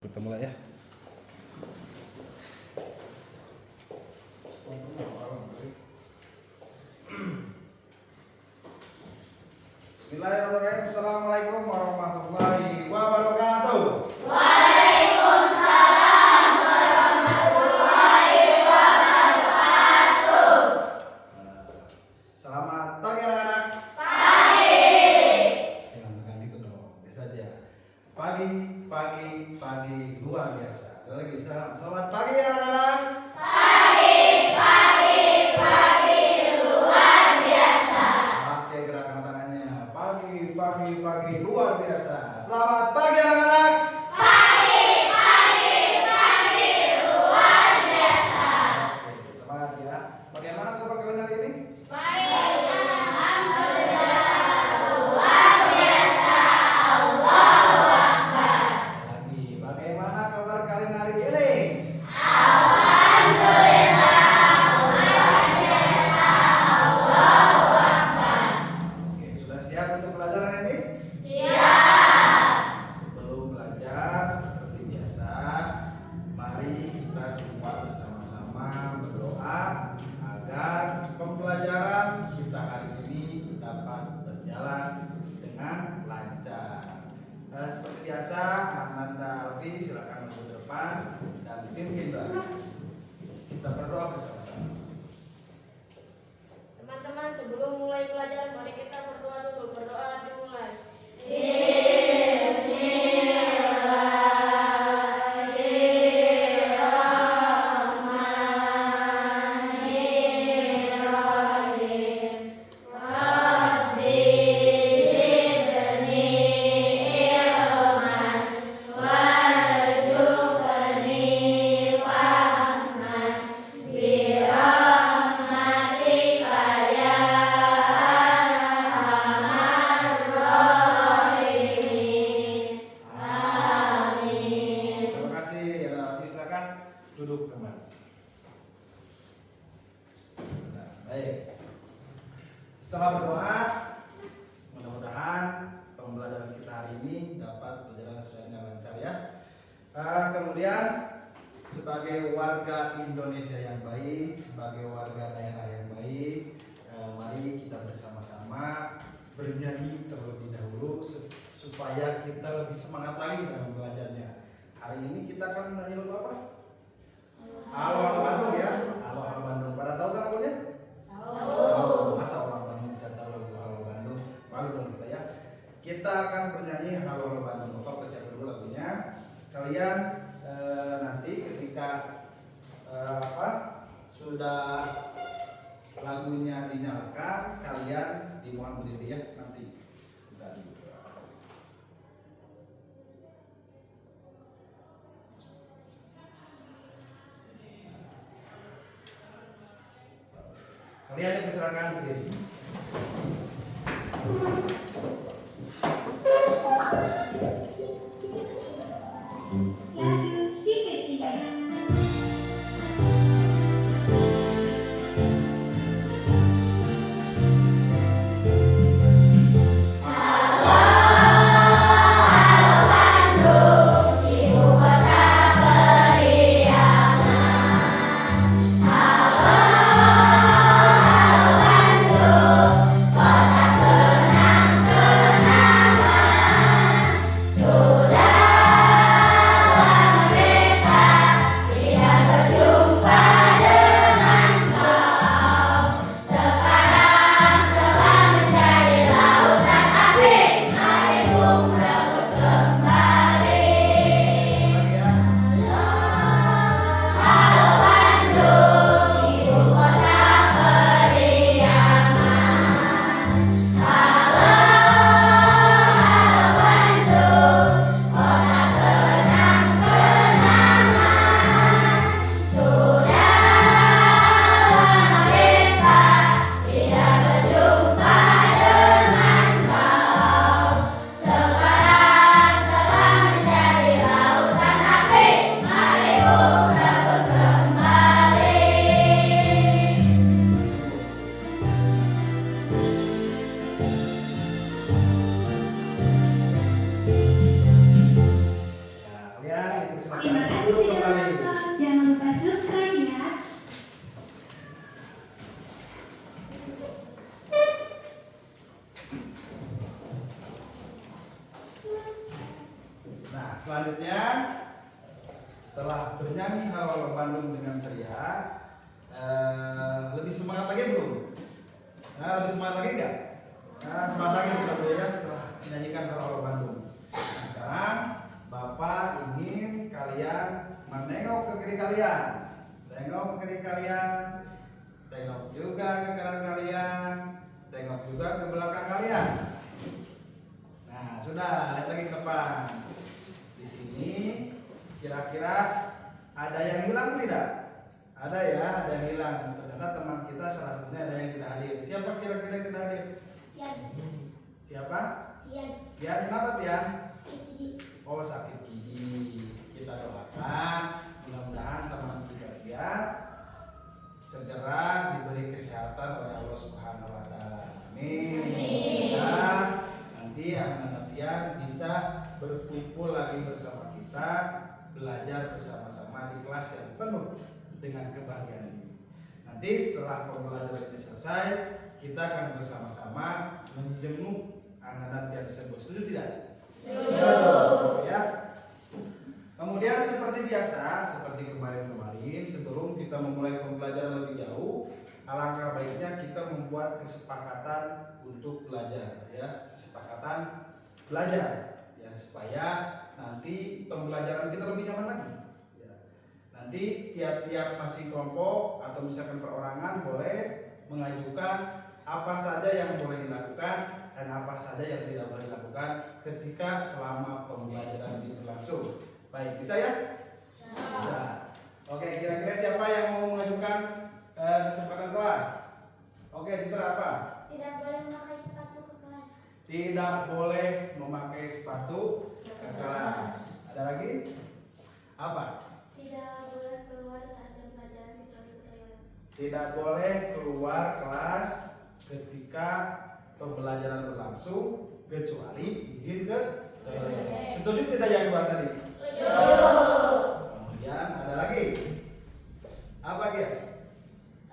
Kita mulai ya. Bismillahirrahmanirrahim. Assalamualaikum warahmatullahi wabarakatuh. Waalaikumsalam warahmatullahi wabarakatuh. Selamat pagi anak-anak. Pagi. Jangan makan itu dong, biasa aja. Pagi luar biasa. Sekali lagi selamat pagi anak-anak. Pagi luar biasa. Pakai gerakan tangannya. Pagi luar biasa. Selamat pagi anak-anak. Pagi luar biasa. Oke, semangat ya. Bagaimana kabar kalian hari ini? Baik, alhamdulillah luar biasa. Allahu Akbar. Lagi, bagaimana kabar kalian hari ini? Alhamdulillah luar biasa. Allahu Akbar. Oke, sudah siap untuk pelajaran ini? Siap. Sebelum belajar seperti biasa, mari kita semua bersama-sama berdoa agar pembelajaran kita hari ini dapat berjalan dengan lancar. Seperti biasa, Ananda Alfi silakan maju ke depan dan pimpinlah. Kita berdoa bersama-sama. Teman-teman, sebelum mulai pelajaran, mari kita berdoa dulu. Berdoa dimulai. Bismillahirrahmanirrahim. Rabbi zidni ilman warzuqni fahman birahmatika ya arhamar rahimin. Amin. Terima kasih. Alfi silakan duduk kembali. Nah, baik. Setelah berdoa, mudah-mudahan pembelajaran kita hari ini dapat berjalan sesuai dengan lancar ya. Kemudian sebagai warga Indonesia yang baik, sebagai warga daerah yang baik, mari kita bersama-sama bernyanyi terlebih dahulu supaya kita lebih semangat lagi dalam belajarnya. Hari ini kita akan menyanyi lagu apa? Halo Halo Bandung ya. Halo Halo Bandung. Pada tahu kan lagunya? Tahu. Masa orang Bandung tidak tahu lagu Halo Bandung? Malu dong kita ya. Kita akan bernyanyi Halo Halo Bandung. Bapak persiapkan dulu lagunya. Kalian nanti ketika sudah lagunya dinyalakan, kalian dimohon berdiri ya nanti. Bentar dulu. Kalian dipersilakan berdiri. Lagu si kecil. Ibu kota periangan. Halo Bandung, kota kenang-kenangan. Sudah merdeka silakan Terima kasih duduk sudah kembali. menonton. Jangan lupa subscribe ya. Nah, selanjutnya setelah bernyanyi Halo Bandung dengan ceria, lebih semangat lagi belum? Nah, lebih semangat lagi nggak? Nah, semangat lagi kita ya setelah menyanyikan Halo Bandung. Nah, sekarang Bapak ingin kalian menengok ke kiri kalian, tengok ke kiri kalian, tengok juga ke kanan kalian, tengok juga ke belakang kalian. Nah, sudah, lihat lagi ke depan. Di sini kira-kira ada yang hilang tidak? Ada ya, ada yang hilang. Ternyata teman kita salah satunya ada yang tidak hadir. Siapa kira-kira yang tidak hadir? Tian, Siapa? Tian, Tian, kenapa Tian? Kiki, Oh, sakit gigi. Kita doakan mudah-mudahan teman kita Tian segera diberi kesehatan oleh Allah Subhanahu wa taala. Amin. Amin. Dan nanti anak Tian bisa berkumpul lagi bersama kita, belajar bersama-sama di kelas yang penuh dengan kebahagiaan ini. Nanti setelah pembelajaran ini selesai, kita akan bersama-sama menjenguk anak Tian tersebut. Setuju tidak? Setuju. Ya. Kemudian seperti biasa, seperti kemarin-kemarin, sebelum kita memulai pembelajaran lebih jauh, alangkah baiknya kita membuat kesepakatan untuk belajar, ya, kesepakatan belajar, ya, supaya nanti pembelajaran kita lebih nyaman lagi. Ya. Nanti tiap-tiap masing kelompok atau misalkan perorangan boleh mengajukan apa saja yang boleh dilakukan dan apa saja yang tidak boleh dilakukan ketika selama pembelajaran ini berlangsung. Baik, bisa ya? Bisa. Oke, kira-kira siapa yang mau mengajukan kesempatan kelas? Oke, Citra apa? tidak boleh memakai sepatu ke kelas. Tidak boleh memakai sepatu ke kelas. Ada lagi? Apa? Tidak boleh keluar saat jam pelajaran kecuali ke toilet. Tidak boleh keluar kelas ketika pembelajaran berlangsung kecuali izin ke toilet. Setuju tidak yang dua tadi? Kemudian ada lagi. Apa guys?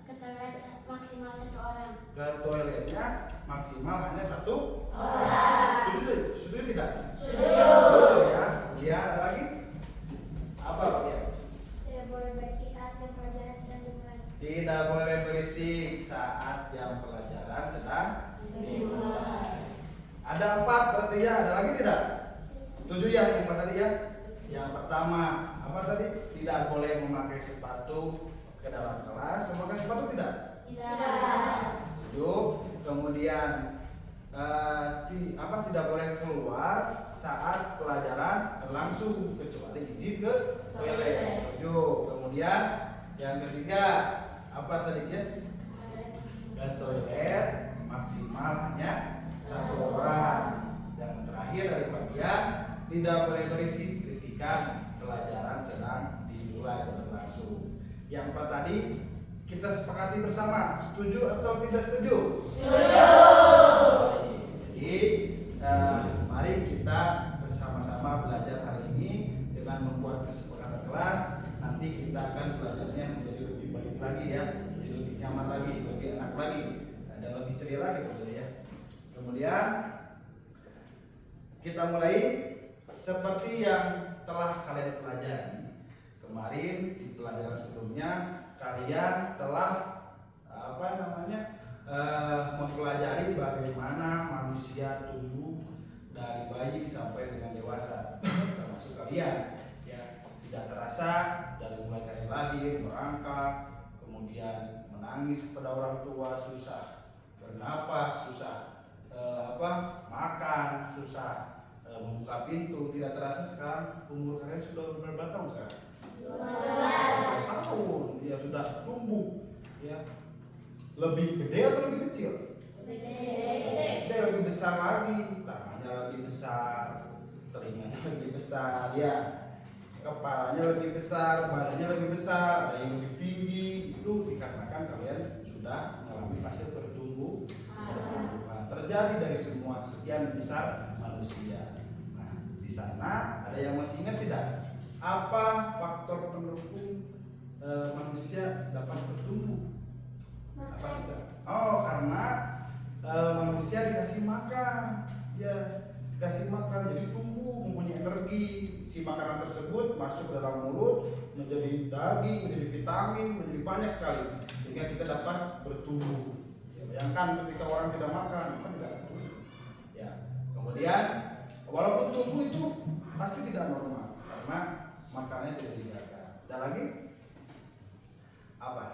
Ke toilet maksimal 1 orang. Ke toiletnya maksimal hanya 1 orang. Setuju tidak? Setuju ya. Kemudian ada lagi. Apa Pak ya? Tidak boleh berisik saat jam pelajaran sedang dimulai. Tidak boleh berisik saat jam pelajaran sedang dimulai. Ada 4 berarti ya. Ada lagi tidak? Setuju ya yang tadi ya? Yang pertama apa tadi? Tidak boleh memakai sepatu ke dalam kelas. Memakai sepatu tidak? Tidak. Setuju. Kemudian tidak boleh keluar saat pelajaran berlangsung kecuali izin ke toilet. Setuju. Kemudian yang ketiga apa tadi guys? Ke toilet maksimal hanya 1 orang. Yang terakhir dari bagian tidak boleh berisik ketika pelajaran sedang dimulai dan berlangsung. Yang 4 tadi kita sepakati bersama, setuju atau tidak setuju? Setuju. Jadi mari kita bersama-sama belajar hari ini dengan membuat kesepakatan kelas. Nanti kita akan belajarnya menjadi lebih baik lagi ya, menjadi lebih nyaman lagi, lebih enak lagi, dan lebih ceria lagi ya. Kemudian kita mulai seperti yang telah kalian pelajari kemarin di pelajaran sebelumnya. Kalian telah mempelajari bagaimana manusia tumbuh dari bayi sampai dengan dewasa, termasuk kalian ya. Tidak terasa dari mulai kalian lahir, merangkak, kemudian menangis kepada orang tua, susah bernapas, susah makan, susah membuka pintu. Tidak terasa sekarang umur kalian sudah berapa tahun sekarang? 12 tahun. Ya sudah tumbuh ya. Lebih gede atau lebih kecil? Gede, lebih besar lagi. Tangannya lebih besar, telinganya lebih besar ya. Kepalanya lebih besar, badannya lebih besar, ada yang lebih tinggi. Itu dikarenakan kalian sudah mengalami fase bertumbuh. Terjadi dari semua sekian besar manusia. Nah, di sana ada yang masih ingat tidak? apa faktor pendukung manusia dapat bertumbuh? Apa kita? Oh, karena manusia dikasih makan, ya dikasih makan jadi tumbuh, mempunyai energi. Si makanan tersebut masuk ke dalam mulut, menjadi daging, menjadi vitamin, menjadi banyak sekali, sehingga kita dapat bertumbuh. Ya, bayangkan ketika orang tidak makan, maka tidak bertumbuh. Ya, kemudian walaupun tumbuh itu pasti tidak normal karena makanannya tidak dijaga. Dan lagi apa?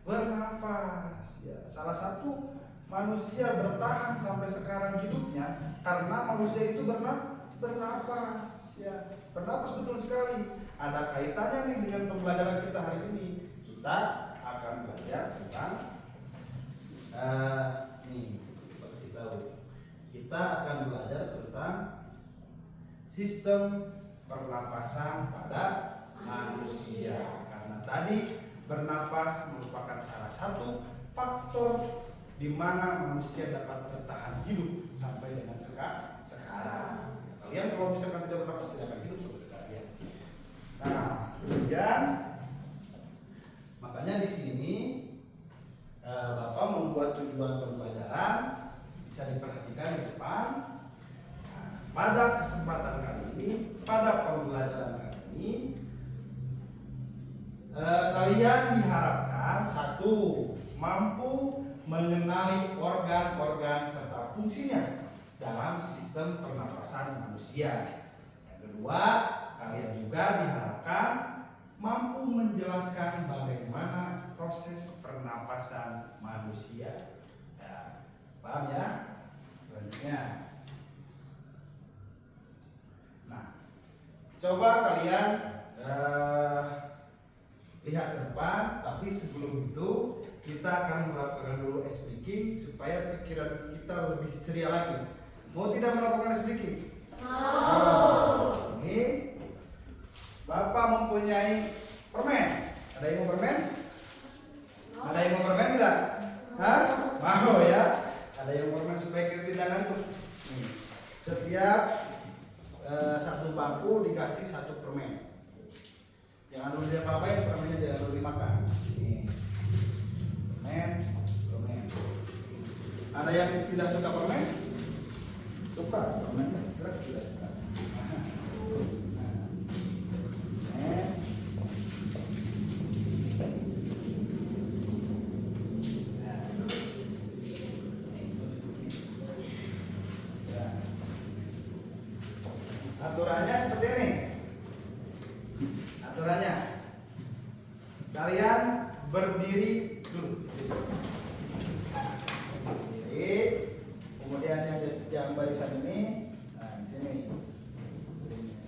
Bernafas. Ya, salah satu manusia bertahan sampai sekarang hidupnya karena manusia itu bernafas. Ya, bernafas betul sekali. Ada kaitannya nih dengan pembelajaran kita hari ini. Kita akan belajar tentang nih, kita kasih tahu. Kita akan belajar tentang sistem pernapasan pada manusia. Karena tadi bernapas merupakan salah satu faktor di mana manusia dapat bertahan hidup sampai dengan sekarang. Kalian kalau misalkan tidak bernapas tidak akan hidup sampai sekarang ya. Nah, kemudian makanya di sini Bapak membuat tujuan pembelajaran bisa diperhatikan di depan. Nah, pada kesempatan kali ini, pada pembelajaran kali ini, kalian diharapkan satu, mampu mengenali organ-organ serta fungsinya dalam sistem pernapasan manusia. Yang kedua, kalian juga diharapkan mampu menjelaskan bagaimana proses pernapasan manusia. Ya, paham ya? Selanjutnya. Nah, coba kalian lihat ke depan, tapi sebelum itu kita akan melakukan dulu speaking supaya pikiran kita lebih ceria lagi. Mau tidak melakukan speaking? Mau. Ini Bapak mempunyai permen. Ada yang mau permen? Ada yang mau permen tidak? Hah? Mau ya? Ada yang mau permen supaya kita tidak ngantuk. Nih, setiap satu bangku dikasih satu permen. Jangan dulu dia apa-apain, permennya jangan dulu dimakan. Ini permen. Ada yang tidak suka permen? Suka permennya, tidak suka. Aturannya seperti ini. Aturannya, kalian berdiri dulu. Berdiri. Kemudian yang barisan ini, nah di sini,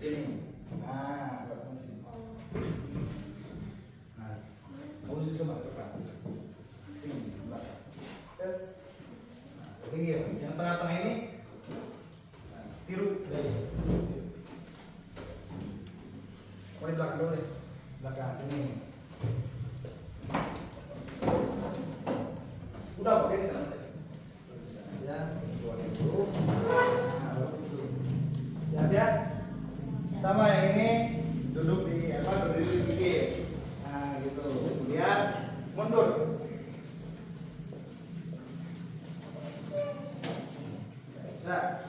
sini. Nah, sini. Nah, posisi semua depan. Sini, belakang. Nah, pinggir. Yang tengah-tengah ini, nah, tiru dari. Oh, di belakang dulu deh. Belakang sini. Udah oke di sana. Ya, buat dulu. Nah, dulu. Siap ya? Sama yang ini duduk di duduk di pinggir. Nah, gitu. Kemudian mundur. Bisa.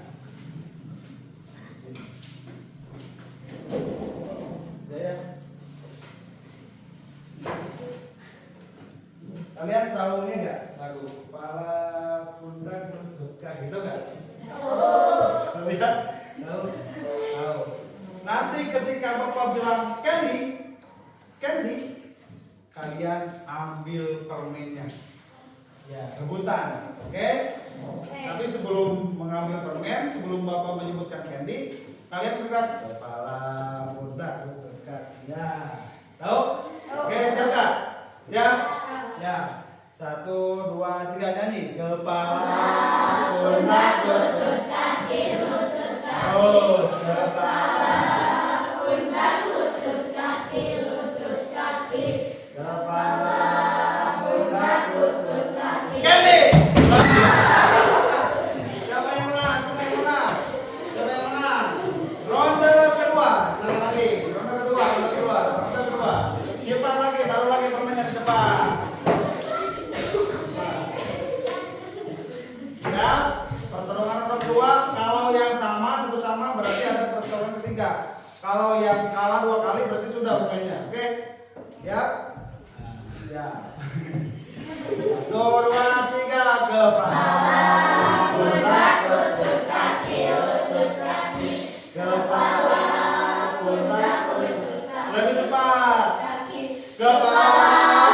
Kalian tahu ini enggak lagu kepala pundak lutut kaki gitu enggak? Tahu ya? Tahu. Nanti ketika Bapak bilang candy, kalian ambil permennya. Ya, rebutan. Oke? Tapi sebelum mengambil permen, sebelum Bapak menyebutkan candy, kalian keras kepala pundak lutut kaki. Ya. Tahu? Oke, siap enggak? Ya. Ya, 1, 2, 3 nyanyi. Kepala, pundak, lutut, kaki, lutut, kaki. Terus kepala, pundak, lutut, kaki, lutut, kaki. Kepala, pundak, lutut, kaki. Candy. Siapa yang menang? Ronde kedua. yang kalah 2 kali berarti sudah pokoknya. Oke? Ya. Ya. 1, 2, 3 kepala. Pundak, lutut, kaki, lutut, kaki. Kepala, pundak, lutut, kaki. Lebih cepat. Kaki. Kepala,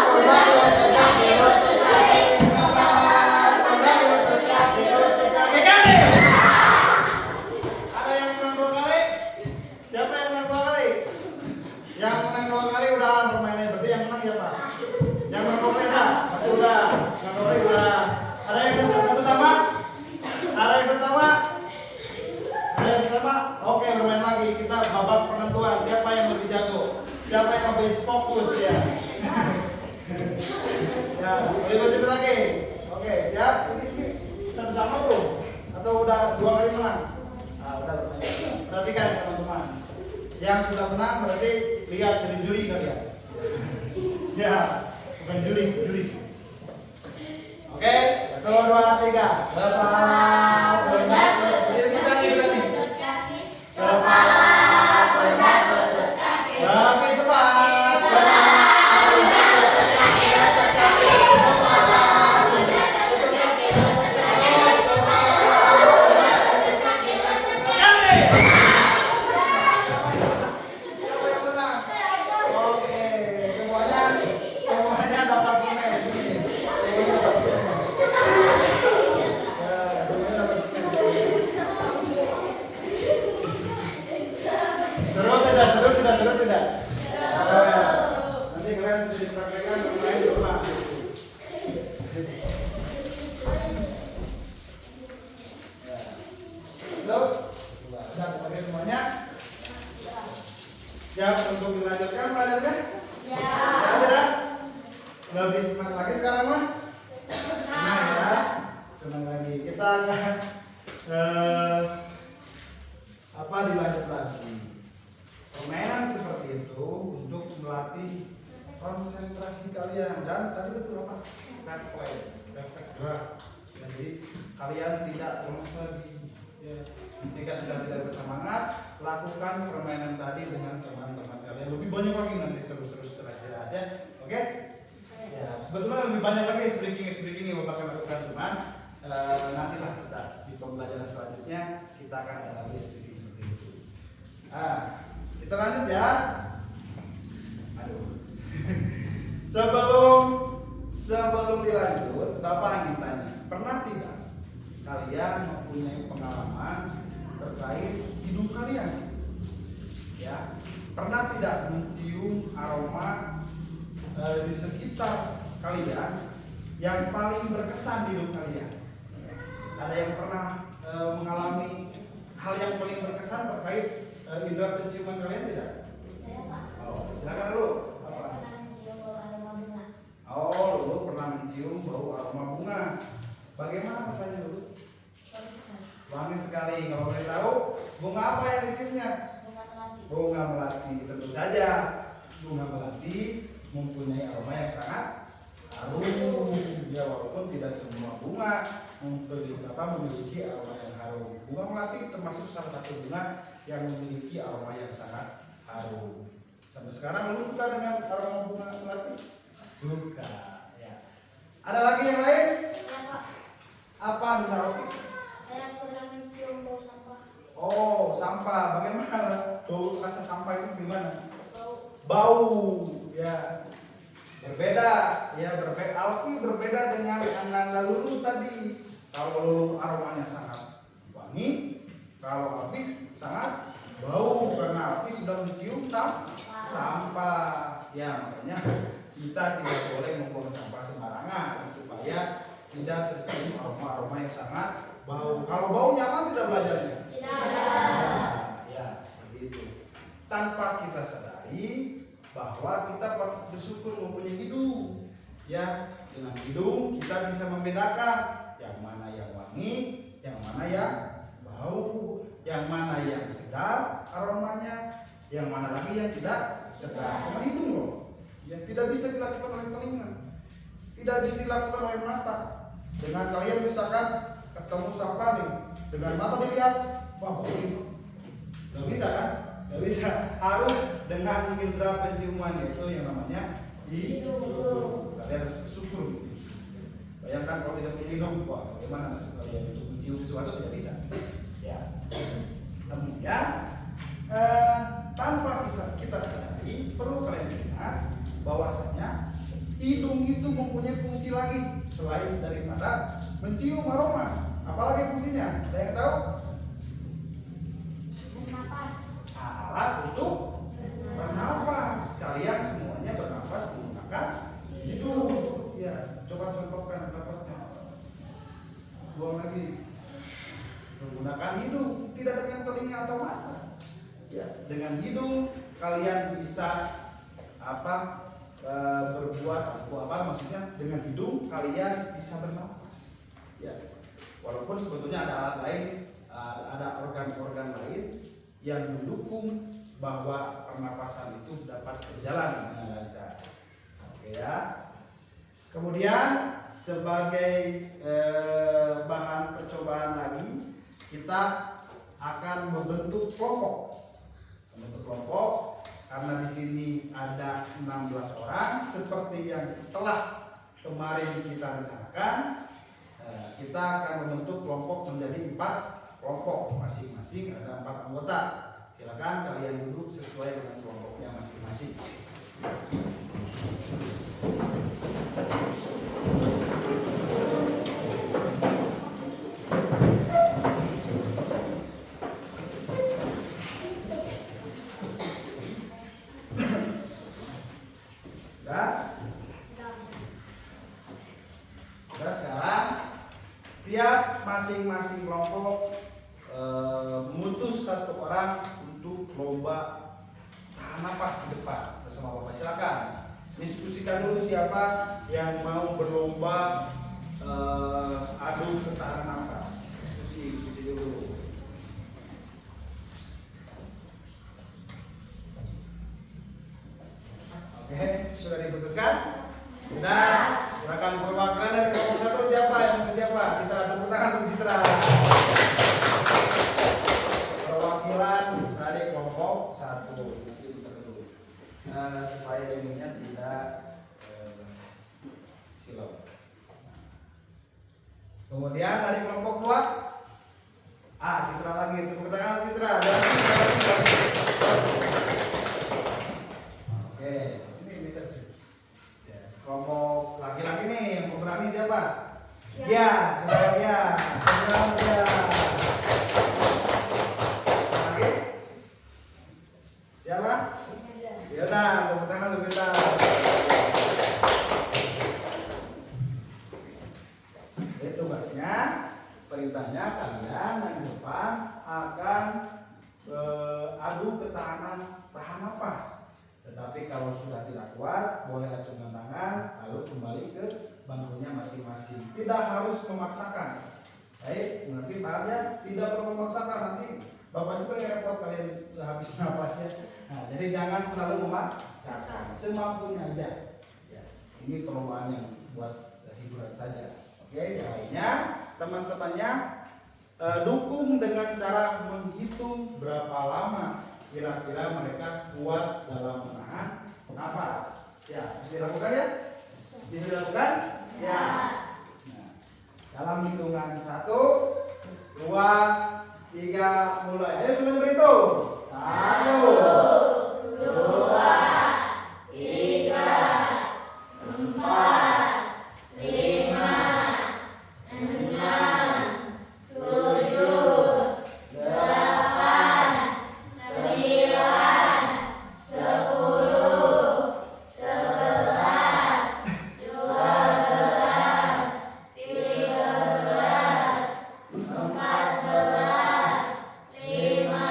pundak, lutut, kaki, lutut, kaki. Kepala, pundak, lutut, kaki, lutut, kaki. Kaki. Ada yang menang 2 kali? Siapa yang menang 2 kali? Yang menang 2 kali udah permainnya. Berarti yang menang siapa? Yang menang 2 kali dah? Udah. Yang 2 kali udah. Ada yang satu sama? Ada yang sama? Ada yang sama? Oke, bermain lagi. Kita babak penentuan. Siapa yang lebih jago? Siapa yang lebih fokus ya? Ya, boleh bercepat lagi. Oke, siap? Ini satu sama belum? Atau udah 2 kali menang? Nah, udah bermain. Perhatikan teman-teman. Yang sudah menang berarti lihat dari juri kalian. Siap. Bukan juri. Oke, 1, 2, 3. Kepala, pundak, lutut, kaki. Kepala, pundak, lutut, kaki. Kaki cepat. Kepala, pundak, lutut, kaki, lutut, kaki. Kepala, pundak, lutut, kaki, lutut, kaki. Kepala, pundak, lutut, kaki, lutut, kaki. Siapa yang menang? Oke, semuanya dapat menang. Seru tidak? Nanti kalian bisa dipraktekkan bermain di rumah. Halo? Sudah pakai semuanya? Siap untuk dilanjutkan pelajarannya? Ya. Sudah? Lebih senang lagi sekarang mah? Nah ya, senang lagi. Kita akan dilanjut lagi. Permainan seperti itu untuk melatih konsentrasi kalian dan tadi betul apa? Refleks gerak. Jadi kalian tidak lemas lagi. Ya. Jika sudah tidak bersemangat, lakukan permainan tadi dengan teman-teman kalian. Lebih banyak lagi nanti seru-seru setelah istirahat ya. Oke? Ya, sebetulnya lebih banyak lagi speaking yang bakal lakukan cuman nantilah kita di pembelajaran selanjutnya kita akan ada lagi speaking seperti itu. Kita lanjut ya. Aduh. Sebelum dilanjut, Bapak ingin tanya, pernah tidak kalian mempunyai pengalaman terkait hidup kalian? Ya, pernah tidak mencium aroma di sekitar kalian yang paling berkesan di hidup kalian? Ada yang pernah mengalami hal yang paling berkesan terkait indera penciuman kalian tidak? Saya Pak. Oh, silakan dulu. Saya pernah mencium bau aroma bunga. Oh, dulu pernah mencium bau aroma bunga. Bagaimana rasanya dulu? Wangi sekali. Kalau boleh tahu, bunga apa yang diciumnya? Bunga melati. Bunga melati. Tentu saja, bunga melati mempunyai aroma yang sangat harum. Ya, walaupun tidak semua bunga memiliki aroma yang harum. Bunga melati termasuk salah satu bunga yang memiliki aroma yang sangat harum. Sampai sekarang lu suka dengan aroma bunga melati? Suka. Ya. Ada lagi yang lain? Ya Pak, Apa Nina Rofi? saya pernah mencium bau sampah. Oh, sampah. Bagaimana? Bau rasa sampah itu gimana? Bau. Ya. Berbeda. Ya, berbeda. Alfi berbeda dengan Lulu tadi. Kalau Lulu aromanya sangat wangi, kalau Alfi sangat bau karena Alfi sudah mencium sampah. Ya, makanya kita tidak boleh membuang sampah sembarangan supaya tidak tercium aroma-aroma yang sangat bau. Kalau bau nyaman tidak belajarnya? Tidak. Ya, seperti itu. Tanpa kita sadari bahwa kita patut bersyukur mempunyai hidung. Ya, dengan hidung kita bisa membedakan yang mana yang wangi, yang mana yang bau, yang mana yang sedap aromanya, yang mana lagi yang tidak sedap. Cuma hidung loh. Yang tidak bisa dilakukan oleh telinga, tidak bisa dilakukan oleh mata. Dengan kalian misalkan ketemu sampah nih, dengan mata dilihat, wah bau itu, nggak bisa kan? nggak bisa. Harus dengan indera penciuman, itu yang namanya hidung. Kalian harus bersyukur. Bayangkan kalau tidak punya hidung, wah bagaimana kalian untuk mencium sesuatu, tidak bisa. Ya. Kemudian tanpa kita sadari, perlu kalian ingat bahwasanya hidung itu mempunyai fungsi lagi selain daripada mencium aroma. Apalagi fungsinya? Ada yang tahu? Bernafas. Alat untuk bernafas. Kalian semuanya bernafas menggunakan hidung. Ya, coba contohkan nafasnya. Buang lagi. Menggunakan hidung, tidak dengan telinga atau mata. Ya, dengan hidung kalian bisa berbuat apa maksudnya, dengan hidung kalian bisa bernafas. Ya, walaupun sebetulnya ada alat lain, ada organ-organ lain yang mendukung bahwa pernapasan itu dapat berjalan dengan lancar. Oke ya. Kemudian sebagai bahan percobaan lagi, kita akan membentuk kelompok. Karena di sini ada 16 orang seperti yang telah kemarin kita rencanakan. Kita akan membentuk kelompok menjadi 4 kelompok, masing-masing ada 4 anggota. Silakan kalian duduk sesuai dengan kelompoknya masing-masing. Masing-masing kelompok memutus 1 orang untuk lomba tahan napas di depan bersama Bapak. Silakan diskusikan dulu siapa yang mau berlomba adu ketahanan napas. Diskusi dulu. Oke, sudah diputuskan? Sudah. Silakan perwakilan dari kelompok 1 siapa yang mau siapa? Citra, tepuk tangan untuk Citra. Perwakilan dari kelompok 1 nanti putar dulu. Supaya ininya tidak silau. Kemudian dari kelompok 2, Citra lagi, tepuk tangan Citra. Oke, sini bisa sih. Kelompok laki-laki nih, yang pemberani siapa? Ya, saudara dia. Lagi? Siapa? Yona, tepuk tangan untuk kita. Itu tugasnya, perintahnya kalian di depan akan adu ketahanan tahan napas. Tetapi kalau sudah tidak kuat, boleh acungkan tangan, lalu kembali ke bangkunya masing-masing. Tidak harus memaksakan. Baik, mengerti paham ya? Tidak perlu memaksakan, nanti Bapak juga yang repot kalian habis napasnya. Nah, jadi jangan terlalu memaksakan, semampunya aja. Ya, ini perlombaan yang buat hiburan saja. Oke, yang lainnya, teman-temannya dukung dengan cara menghitung berapa lama kira-kira mereka kuat dalam menahan nafas. Ya, bisa dilakukan ya? Bisa dilakukan? Ya. Nah, dalam hitungan 1, 2, 3, mulai. Ayo semuanya berhitung. 1, 2, 3, 4, 5, 6, 7, 8, 9, 10, 11, 12, 13, 14, 15,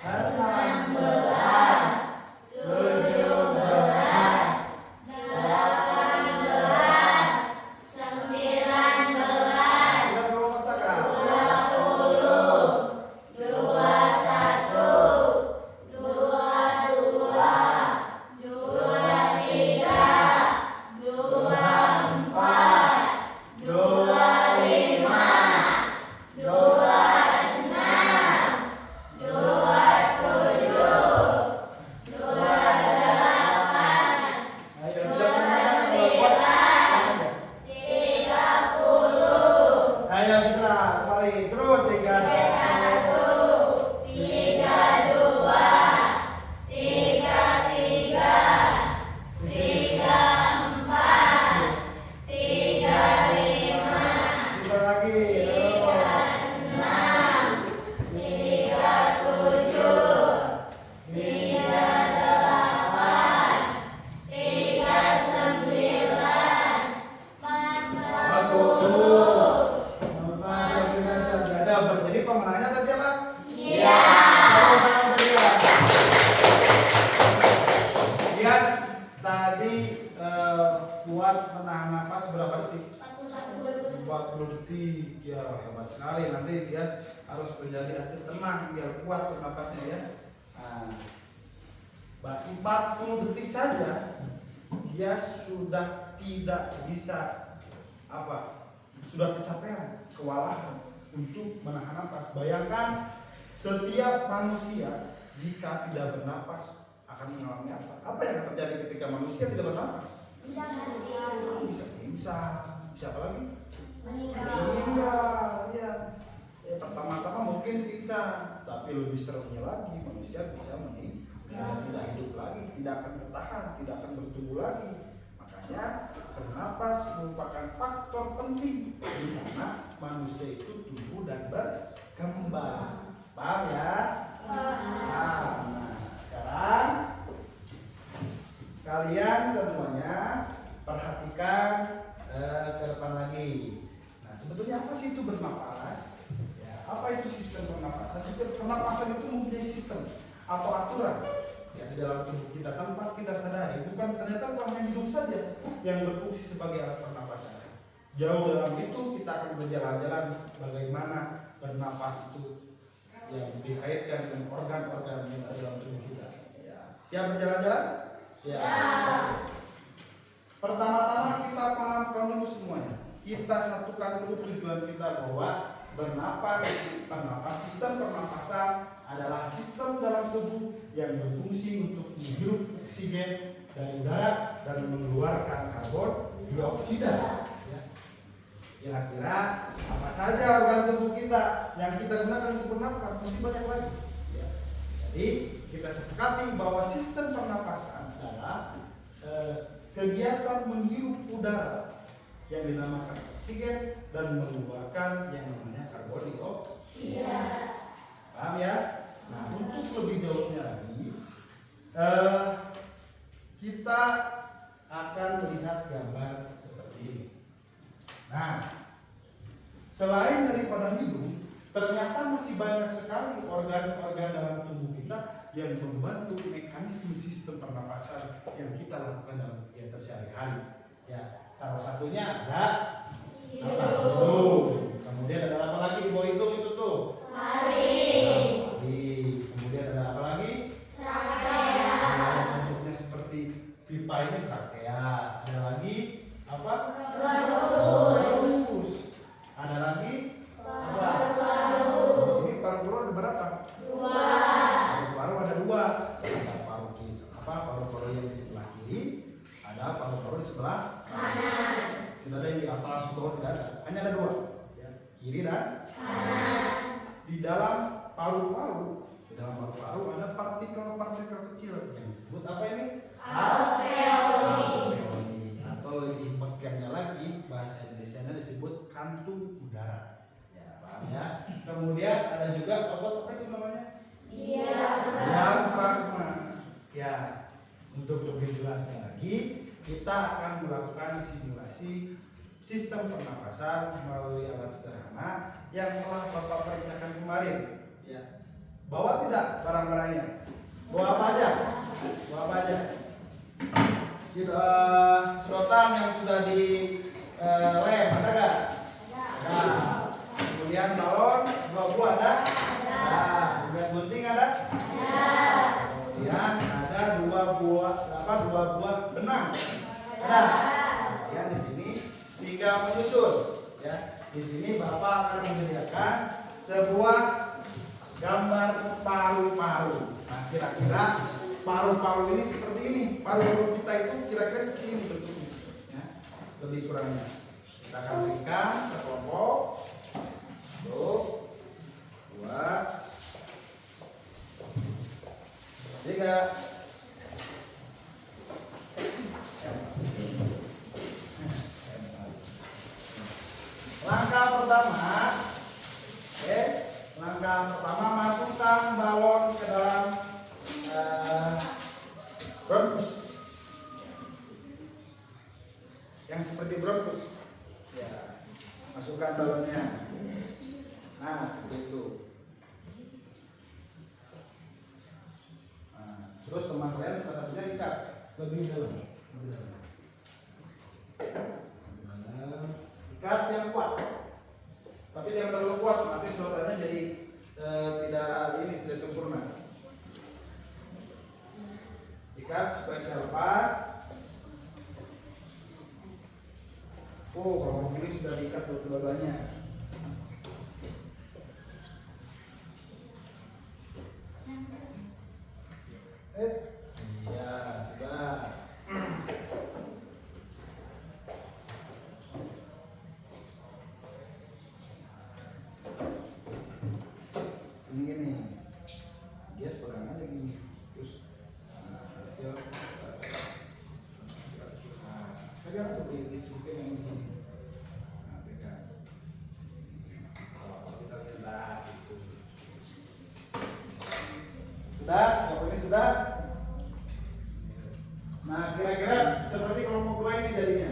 16, 40 detik. Ya, hebat sekali. Nanti dia harus menjadi atlet tenang biar kuat bernapasnya ya. Nah, 40 detik saja dia sudah tidak bisa sudah kecapean, kewalahan untuk menahan napas. Bayangkan setiap manusia jika tidak bernapas akan mengalami apa? Apa yang akan terjadi ketika manusia tidak bernapas? Bisa pingsan, bisa apa lagi? Meninggal. Ya. Pertama-tama mungkin pingsan, tapi lebih seremnya lagi manusia bisa meninggal, tidak hidup lagi, tidak akan bertahan, tidak akan bertumbuh lagi. Makanya bernapas merupakan faktor penting di mana manusia itu tumbuh dan berkembang. Paham ya? Nah, sekarang kalian semuanya perhatikan ke depan lagi. Nah, sebetulnya apa sih itu bernapas? Ya, apa itu sistem pernapasan? Sistem pernapasan itu mempunyai sistem atau aturan ya di dalam tubuh kita tanpa kita sadari. Bukan ternyata hanya hidung saja yang berfungsi sebagai alat pernapasan. Jauh dalam itu kita akan berjalan-jalan bagaimana bernapas itu yang dikaitkan dengan organ-organ yang ada dalam tubuh kita. Ya. Siap berjalan-jalan? Ya. Pertama-tama kita pahamkan dulu semuanya. Kita satukan dulu tujuan kita bahwa pernapas, sistem pernapasan adalah sistem dalam tubuh yang berfungsi untuk menghirup oksigen dari udara dan mengeluarkan karbon dioksida. Kira-kira apa saja organ tubuh kita yang kita gunakan untuk bernapas? Masih banyak lagi. Ya. Jadi kita sepakati bahwa sistem pernapasan adalah kegiatan menghirup udara yang dinamakan oksigen dan mengeluarkan yang namanya karbon dioksida. Paham ya? Nah, untuk lebih jauhnya lagi, kita akan melihat gambar seperti ini. Nah, selain daripada hidung, ternyata masih banyak sekali organ-organ dalam tubuh kita yang membantu mekanisme sistem pernapasan yang kita lakukan dalam kegiatan sehari-hari. Ya, salah satunya ada hidung. Kemudian ada apa lagi di bawah hidung itu tuh? Taring. Kemudian ada apa lagi? Trakea. Bentuknya seperti pipa ini trakea. Ada lagi apa? Paru-paru. Ada lagi? Paru-paru. Di sini paru-paru ada berapa? 2. Paru-paru ada 2. Ada paru kiri, paru-paru yang di sebelah kiri, ada paru-paru di sebelah kanan. Tidak ada yang di atas bawah, tidak ada. Hanya ada 2. Ya. Kiri dan kanan. Di dalam paru-paru ada partikel-partikel kecil yang disebut apa ini? Alveoli. Atau lebih pekatnya lagi bahasa Indonesianya disebut kantung udara. Ya, paham ya? Kemudian ada juga otot apa itu namanya? Diafragma. Ya, untuk lebih jelasnya lagi, kita akan melakukan simulasi sistem pernapasan melalui alat sederhana yang telah Bapak perintahkan kemarin. Ya. Bawa tidak barang-barangnya? Bawa apa aja? Bawa apa aja? Sedotan yang sudah di lem ada nggak? Ada. Kemudian balon 2 buah ada? Ada. Kemudian gunting ada? Ada. Kemudian ada 2 buah benang? Ada. Kemudian di sini tinggal menyusun. Ya, di sini Bapak akan menyediakan sebuah gambar paru-paru. Nah, kira-kira paru-paru ini seperti ini. Paru-paru kita itu kira-kira seperti ini bentuknya. Ya, lebih kurangnya. Kita akan berikan ke kelompok. 1, 2, 3. Langkah pertama, masukkan balon ke dalam bronkus yang seperti bronkus. Ya, masukkan balonnya. Nah, seperti itu. Nah, terus teman kalian salah satunya ikat lebih dalam. Ikat yang kuat. ikat supaya tidak lepas. Oh, kalau begini sudah diikat dua-duanya. Iya, sudah. Ini gini, dia pegang aja gini, terus hasil. Pegang tuh di struktur yang ini. Nah, pegang. Kalau kita lihat itu. Sudah, seperti ini sudah. Nah, kira-kira seperti kelompok dua ini jadinya.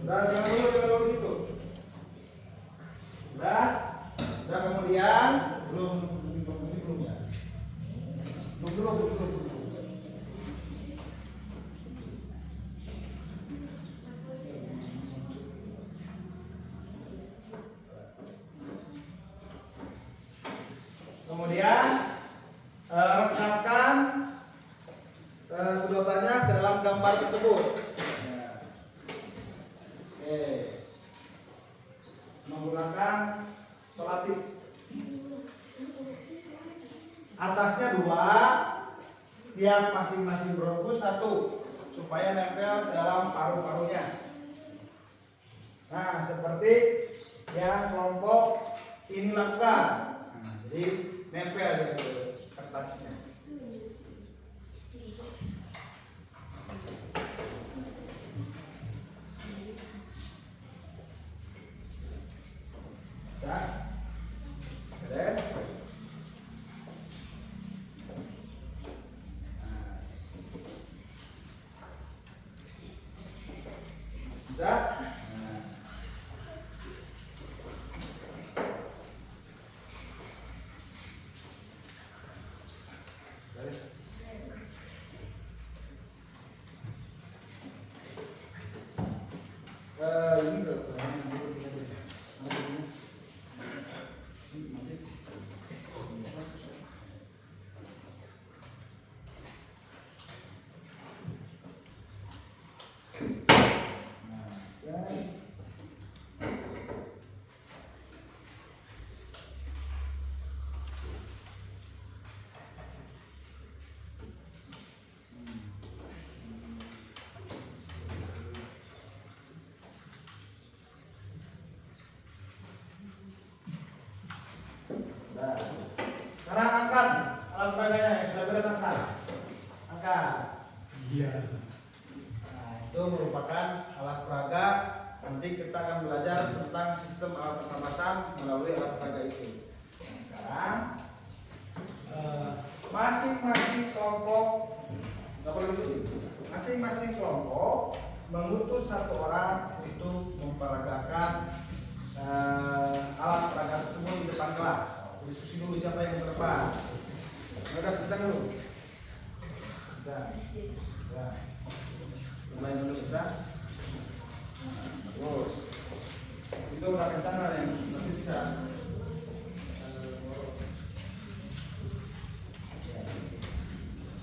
Sudah, jangan dulu gitu. Sudah, kemudian belum ya. Belum. Kemudian rekatkan sedotannya ke dalam gambar tersebut. Menggunakan solatif. Atasnya 2, tiap masing-masing bronkus 1, supaya nempel dalam paru-parunya. Nah, seperti yang kelompok ini lakukan. Nah, jadi nempel ya ke kertasnya. Bisa? Beres? Bisa? Beres? Ini sekarang angkat alat peraganya yang sudah beres, angkat. Iya. Nah, itu merupakan alat peraga. Nanti kita akan belajar tentang sistem alat pernapasan melalui alat peraga itu. Nah, sekarang masing-masing kelompok, masing-masing kelompok mengutus 1 orang untuk memperagakan alat peraga tersebut di depan kelas. Diskusi dulu siapa yang terdepan. Mereka bisa dulu. Sudah. Mulai dulu sudah. Terus. Itu udah tangan yang nanti bisa.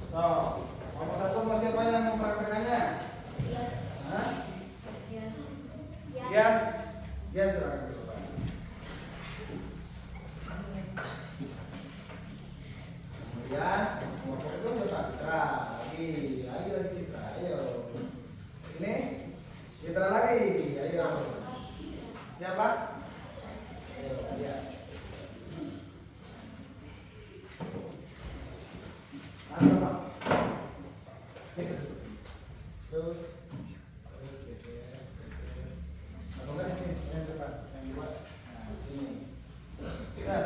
So, nomor 1 mau siapa yang mempraktekannya? Yes. Kemudian kelompok itu bercitra lagi citra, ayo. Ini citra lagi, ayo. Siapa? Ayo, yes. Pak. Geser. Terus. Nah, sini, yang depan, yang buat. Nah, sini. Kita.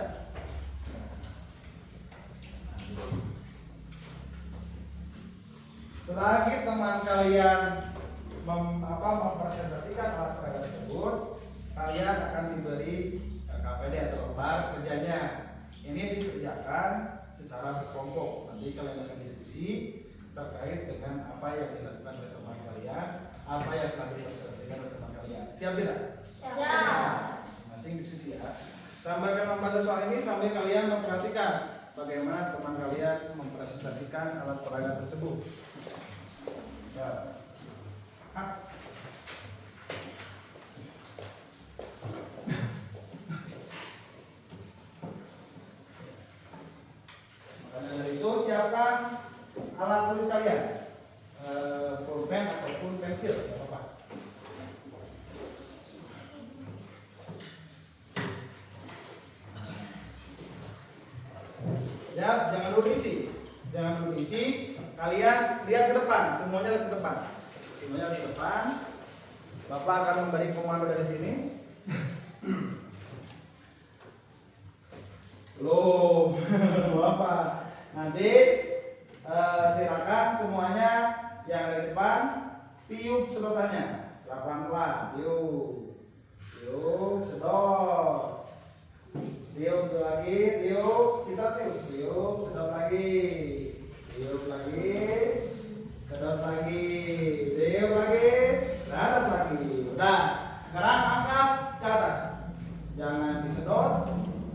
Selagi teman kalian mempresentasikan alat peraga tersebut, kalian akan diberi KPD atau lembar kerjanya. Ini dikerjakan secara berkelompok. Nanti kalian akan diskusi terkait dengan apa yang dilakukan oleh teman kalian, apa yang telah dipresentasikan oleh teman kalian. Siap tidak? Siap. Masing diskusi ya. Sambil kalian membaca soal ini, sambil kalian memperhatikan bagaimana teman kalian mempresentasikan alat peraga tersebut. Hah? Maka dari itu siapkan alat tulis kalian, pulpen ataupun pensil, tidak apa-apa. Ya, jangan dulu isi. Jangan dulu isi. Kalian lihat ke depan, semuanya lihat ke depan. Semuanya lihat ke depan. Bapak akan memberi komando dari sini. Loh, Bapak. Nanti silakan semuanya yang ada di depan tiup sedotannya. Pelan-pelan, tiup. Tiup, sedot. Tiup lagi, tiup, sedot, tiup, sedot lagi, tiup lagi, sedot lagi, tiup lagi, sedot lagi. Udah, sekarang angkat ke atas. Jangan disedot,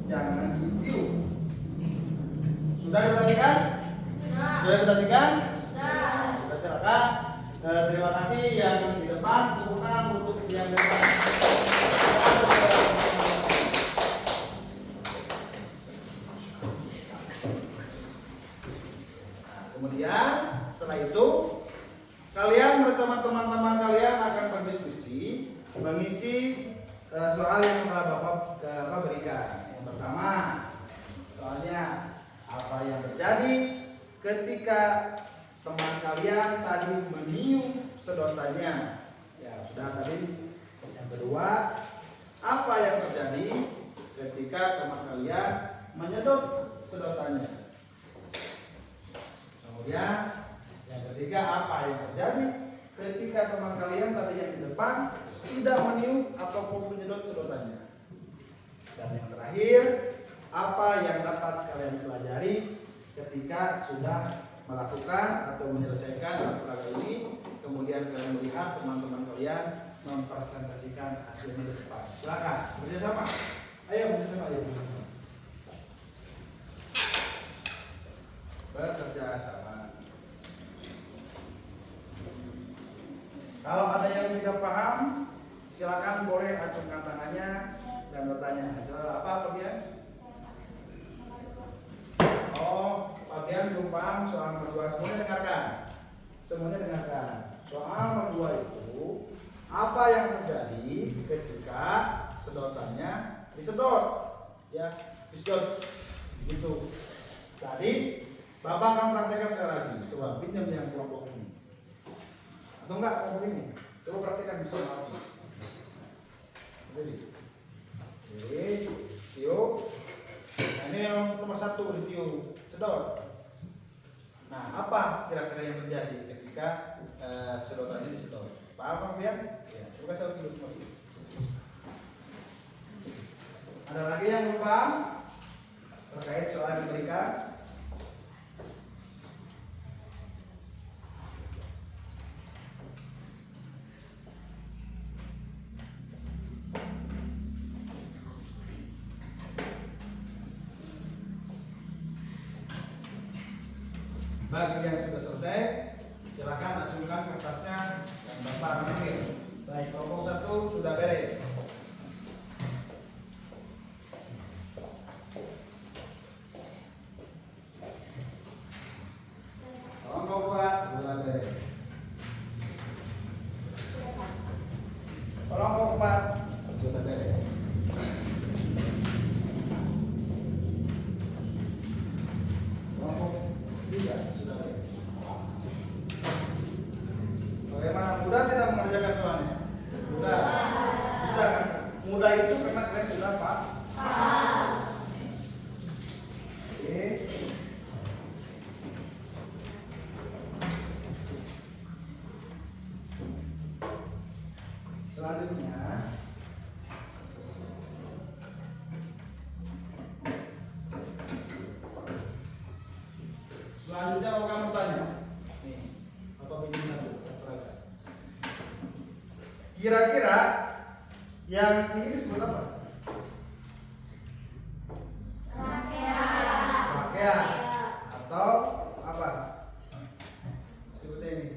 jangan ditiup. Sudah diperhatikan? Sudah diperhatikan? Sudah, silakan. Terima kasih yang di depan, tepuk tangan untuk yang di depan. Kemudian setelah itu kalian bersama teman-teman kalian akan berdiskusi mengisi soal yang telah Bapak berikan. Yang pertama, soalnya apa yang terjadi ketika teman kalian tadi meniup sedotannya? Ya sudah tadi. Yang kedua, apa yang terjadi ketika teman kalian menyedot sedotannya? Kemudian yang ketiga, apa yang terjadi ketika teman kalian tadi yang di depan tidak meniup ataupun menyedot sedotannya? Dan yang terakhir, apa yang dapat kalian pelajari ketika sudah melakukan atau menyelesaikan olahraga ini? Kemudian kalian melihat teman-teman kalian mempresentasikan hasilnya di depan. Silakan bekerjasama. Ayo bekerjasama, ayo bekerjasama. Bekerja sama. Kalau ada yang tidak paham, silakan boleh acungkan tangannya dan bertanya. Apa Fabian? Oh, Fabian belum paham soal nomor 2. Semuanya dengarkan. Semuanya dengarkan. Soal nomor 2 itu apa yang terjadi ketika sedotannya disedot? Ya, disedot gitu. Tadi Bapak akan praktekkan sekali lagi. Coba pinjam yang kelompok ini. Atau enggak kelompok ini? Coba praktekkan bisa lagi. Jadi, tiup. Nah, ini yang nomor 1 ditiup, sedot. Nah, apa kira-kira yang terjadi ketika sedotannya disedot? Paham Fabian? Ya, coba saya tiup lagi. Ada lagi yang belum paham terkait soal yang diberikan? Bagi yang sudah selesai, silakan acungkan kertasnya dan Bapak ambil. Baik, kelompok 1 sudah beres. Kelompok 2 sudah beres. Kelompok 4 sudah beres. Kelompok 3 sudah beres. Bagaimana, mudah tidak mengerjakan soalnya? Mudah. Bisa kan? Mudah itu karena kalian sudah paham. Oke. Selanjutnya mau kamu tanya. Nih, apa bikin satu? Kira-kira yang ini disebut apa? Rangkaian atau apa? Sebutnya ini.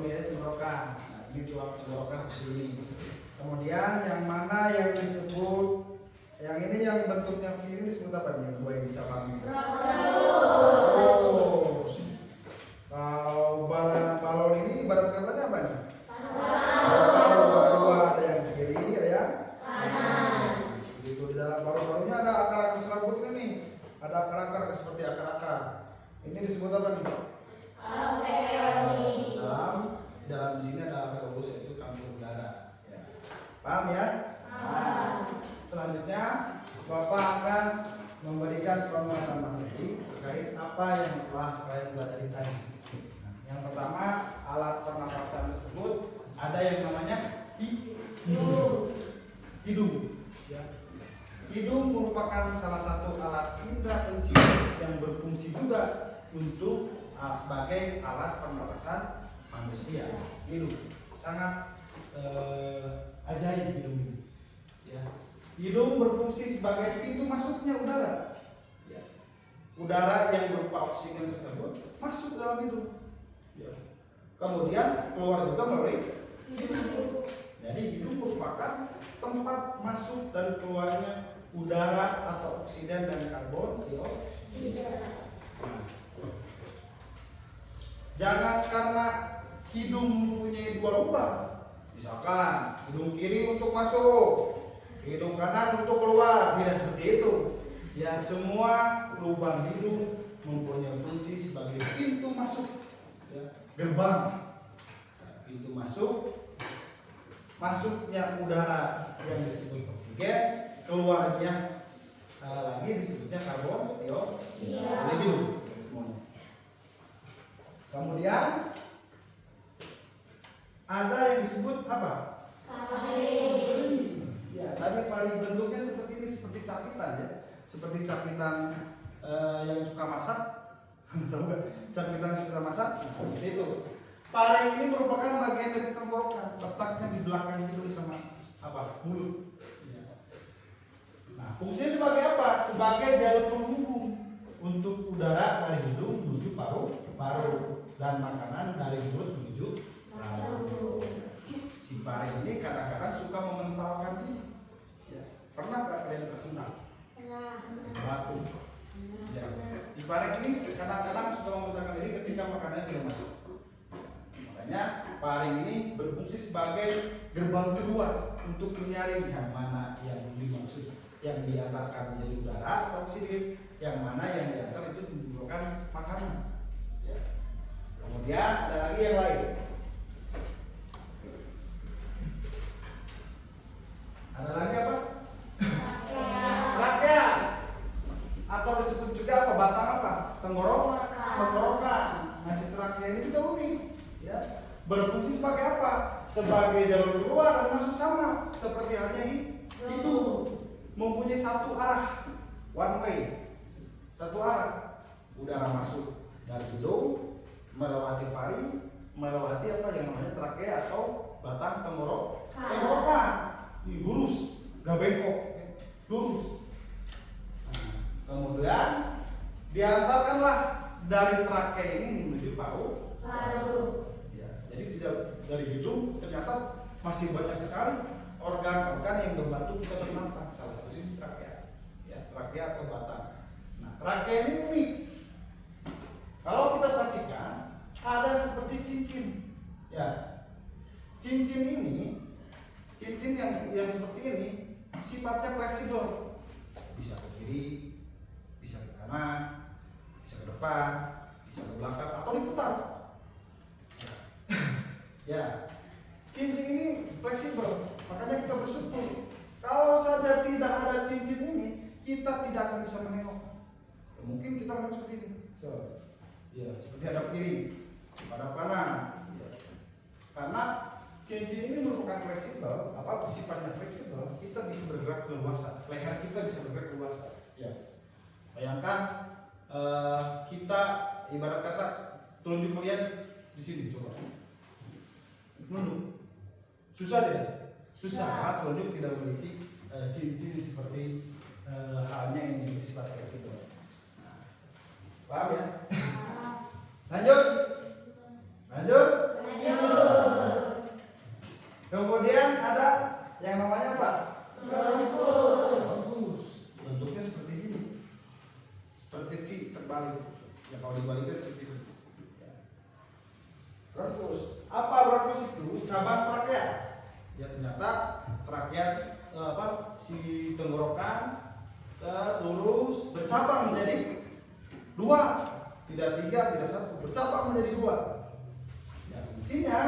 ya, tenggorokan. Nah, ini tulang tenggorokan seperti ini. Kemudian yang mana yang disebut, yang ini yang bentuknya V ini disebut apa nih? Yang dua ini cabangnya. Oh. Kalau balon ini ibarat katanya apa nih? Paru-paru, ada yang kiri, ada yang kanan. Begitu di dalam paru-parunya ada akar-akar serabut ini nih. Ada akar-akar seperti akar-akar. Ini disebut apa nih? Dalam di sini ada alveolus, yaitu kantong udara. Ya. Paham ya? Selanjutnya Bapak akan memberikan penguatan materi terkait apa yang telah kalian pelajari tadi. Nah, yang pertama, alat pernapasan tersebut ada yang namanya hidung. Ya. Hidung merupakan salah satu alat indera pencium yang berfungsi juga untuk sebagai alat pernapasan manusia. Hidung sangat ajaib hidung ini. Ya. Hidung berfungsi sebagai pintu masuknya udara. Ya. Udara yang berupa oksigen tersebut masuk dalam hidung. Ya. Kemudian keluar juga melalui hidung. Jadi hidung merupakan tempat masuk dan keluarnya udara atau oksigen dan karbon dioksida. Nah, jangan karena hidung mempunyai dua lubang, misalkan hidung kiri untuk masuk, hidung kanan untuk keluar, tidak seperti itu. Ya, semua lubang hidung mempunyai fungsi sebagai pintu masuk, ya, gerbang, pintu masuknya udara yang disebut oksigen, keluarnya lagi disebutnya karbon dioksida. Ini dulu semuanya. Kemudian ada yang disebut apa? Fari. Ya, tadi fari bentuknya seperti ini, seperti capitan ya, seperti capitan yang suka masak. Tahu nggak? Capitan yang suka masak. Nah, itu. Fari ini merupakan bagian dari tenggorokan, letaknya di belakang itu sama apa? Mulut. Ya. Nah, fungsinya sebagai apa? Sebagai jalur penghubung untuk udara dari hidung menuju paru-paru dan makanan dari mulut menuju lambung. Si fari ini kadang-kadang suka mementalkan diri. Ya. Pernah nggak kalian tersentak? Batu. Ya. Di fari ini kadang-kadang suka mementalkan diri ketika makanannya tidak masuk. Makanya fari ini berfungsi sebagai gerbang kedua untuk menyaring yang mana yang dimaksud, yang diantarkan menjadi udara atau oksigen, yang mana yang diantar itu menimbulkan makanan. Ya. Kemudian ada lagi yang lain. Ada lagi apa? Trakea. Atau disebut juga apa? Batang apa? Tenggorokan. Nah, si trakea ini juga unik. Ya. Berfungsi sebagai apa? Sebagai jalur keluar dan masuk sama seperti halnya hidung. Mempunyai satu arah, one way, satu arah. Udara masuk dari hidung, melewati fari, melewati apa yang namanya trakea atau batang tenggorokan. Ini lurus, gak bengkok, lurus. Nah, kemudian diantarkanlah dari trakea ini menuju paru. Ya, jadi tidak dari hidung ternyata masih banyak sekali organ-organ yang membantu kita bernafas. Salah satunya ini trakea, ya, trakea atau batang. Nah, trakea ini unik. Kalau kita perhatikan, ada seperti cincin. Ya, cincin yang seperti ini sifatnya fleksibel, bisa ke kiri, bisa ke kanan, bisa ke depan, bisa ke belakang atau diputar. Ya, cincin ini fleksibel, makanya kita bersyukur. Kalau saja tidak ada cincin ini, kita tidak akan bisa menengok. Ya, mungkin kita menengok seperti ini. So, ya, seperti hadap kiri, hadap kanan. Ya. Karena cincin ini merupakan fleksibel, sifatnya fleksibel, kita bisa bergerak leluasa, leher kita bisa bergerak leluasa. Ya. Bayangkan kita ibarat kata telunjuk kalian di sini, coba. Nunduk. Susah tidak? Susah, karena telunjuk tidak memiliki cincin seperti halnya ini bersifat fleksibel. Nah, paham ya? Lanjut. terbalik. Ya kalau dibaliknya seperti itu. Ya. Bronkus. Apa bronkus itu? Cabang trakea. Ya ternyata trakea si tenggorokan lurus bercabang menjadi dua, tidak tiga, tidak satu, bercabang menjadi dua. Ya, fungsinya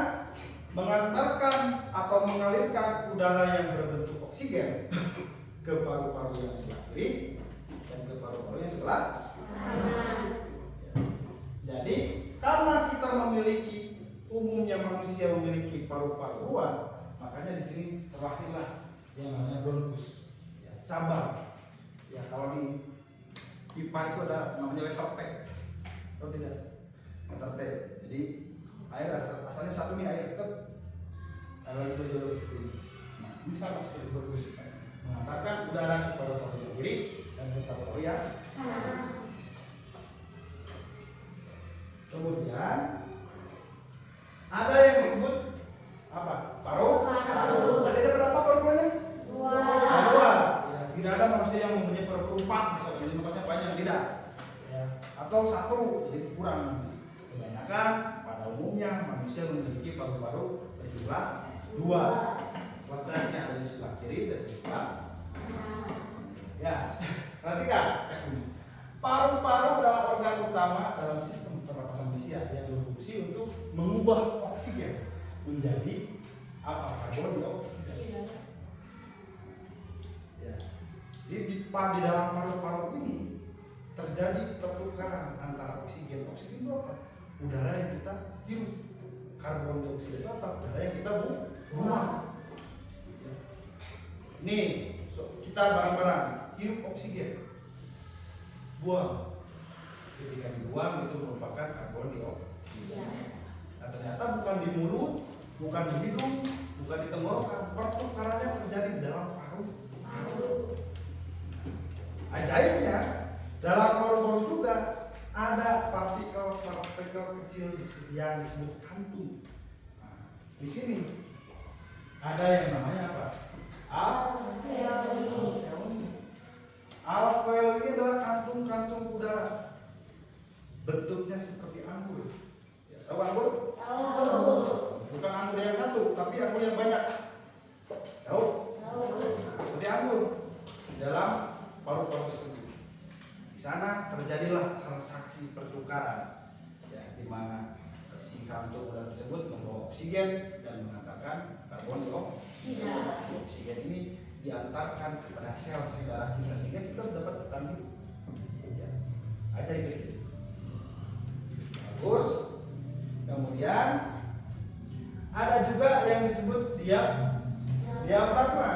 mengantarkan atau mengalirkan udara yang berbentuk oksigen ke paru-paru yang sebelah kiri dan ke paru-paru yang sebelah kanan. Ya. Jadi karena kita umumnya manusia memiliki paru-paru dua, makanya di sini terlahirlah yang namanya bronkus, ya, cabang. Ya kalau di pipa itu ada namanya letter T, atau tidak? Letter T. Jadi air asalnya satu nih air tetap ada lagi jalur seperti ini. Nah, ini sama seperti bronkus, mengantarkan udara ke paru-paru yang kiri dan ke paru-paru yang kanan. Kemudian ada yang disebut apa? Paru-paru. Ada berapa paru-parunya? Dua. Ya, tidak ada manusia yang mempunyai paru-paru 4, misalnya jadi napasnya panjang, tidak. Ya. Atau satu, jadi kurang. Kebanyakan pada umumnya manusia memiliki paru-paru berjumlah 2. Letaknya ada di sebelah kiri dan di sebelah kanan. Ya, perhatikan. Paru-paru adalah organ utama dalam sistem pernapasan manusia yang berfungsi untuk mengubah oksigen menjadi apa? Karbon dioksida. Ya. Jadi di dalam paru-paru ini terjadi pertukaran antara oksigen. Oksigen itu apa? Udara yang kita hirup. Karbon dioksida itu apa? Udara yang kita buang. Ya. Nih, kita bareng-bareng hirup oksigen, buang. Ketika dibuang itu merupakan karbon dioksida. Nah, ternyata bukan di mulut, bukan di hidung, bukan di tenggorokan, pertukarannya terjadi di dalam paru. Ajaibnya, dalam paru-paru juga ada partikel kecil yang disebut kantung. Nah, di sini ada yang namanya apa? Alveoli. Alveoli ini adalah kantung-kantung udara. Bentuknya seperti anggur. Ya, tahu anggur? Tahu. Bukan anggur yang satu, tapi anggur yang banyak. Tahu? Tahu. Seperti anggur di dalam paru-paru tersebut. Di sana terjadilah transaksi pertukaran, ya, di mana si kantung udara tersebut membawa oksigen dan mengatakan karbon dioksida. Oksigen ini diantarkan kepada sel darah kita sehingga kita dapat bertahan hidup. Ya, ajaib itu. Bagus. Kemudian ada juga yang disebut diafragma.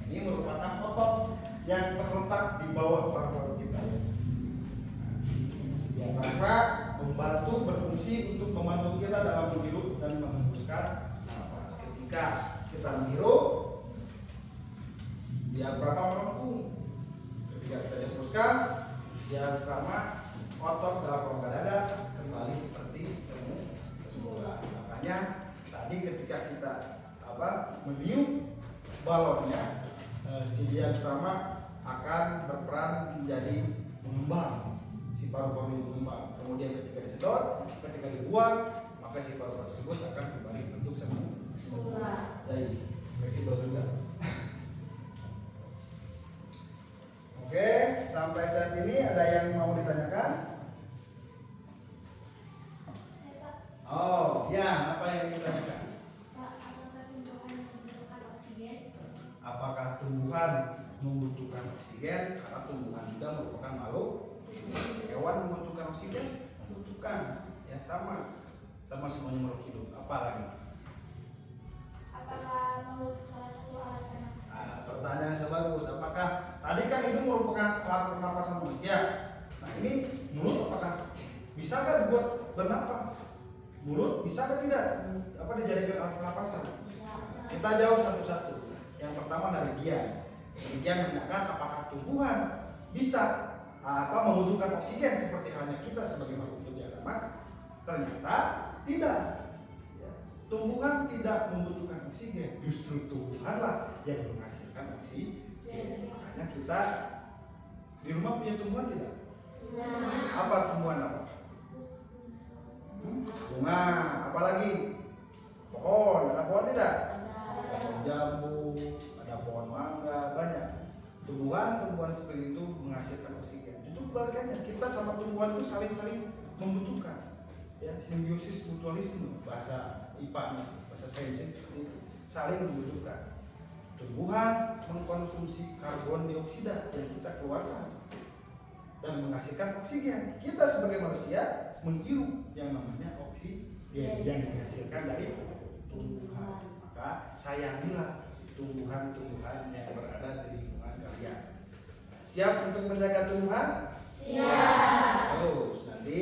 Ini merupakan otot yang terletak di bawah paru-paru kita. Diafragma membantu berfungsi untuk membantu kita dalam menghirup dan menghembuskan nafas. Ketika kita menghirup, diafragma melengkung. Ketika kita dihembuskan, diafragma otot dalam rongga dada kembali seperti semula. Makanya tadi ketika kita meniup balonnya, si diafragma akan berperan menjadi mengembang, si paru-paru mengembang. Kemudian ketika disedot, ketika dibuang, maka si paru-paru tersebut akan kembali bentuk semula. Jadi fleksibel juga. Oke, sampai saat ini ada yang mau ditanyakan? Oh, ya, apa yang ditanyakan? Apakah tumbuhan membutuhkan oksigen? Karena tumbuhan juga merupakan makhluk. Hewan membutuhkan oksigen? Membutuhkan. Ya, sama semuanya makhluk hidup. Apa lagi? Apakah mulut salah satu alat pernapasan? Pertanyaan yang bagus. Apakah tadi kan hidung merupakan alat pernapasan manusia? Nah, ini mulut apakah bisakah dibuat bernafas? Mulut bisakah tidak dijadikan alat pernapasan? Kita jawab satu-satu. Yang pertama dari Gian. Gian menanyakan apakah tumbuhan bisa membutuhkan oksigen seperti halnya kita sebagai makhluk hidup yang sama? Ternyata tidak. Ya. Tumbuhan tidak membutuhkan oksigen. Justru tumbuhanlah yang menghasilkan oksigen. Makanya kita di rumah punya tumbuhan tidak? Apa tumbuhan apa? Bunga. Apalagi? Pohon. Ada pohon tidak? Pohon jambu, ada pohon mangga, banyak. Tumbuhan seperti itu menghasilkan oksigen. Itu kebalikannya, kita sama tumbuhan itu saling membutuhkan. Ya, simbiosis mutualisme bahasa IPA, bahasa sainsnya seperti itu. Saling membutuhkan. Tumbuhan mengkonsumsi karbon dioksida yang kita keluarkan dan menghasilkan oksigen. Kita sebagai manusia menghirup yang namanya oksigen yang dihasilkan dari tumbuhan. Maka sayangilah tumbuhan-tumbuhan yang berada di lingkungan kalian. Siap untuk menjaga tumbuhan? Siap. Terus nanti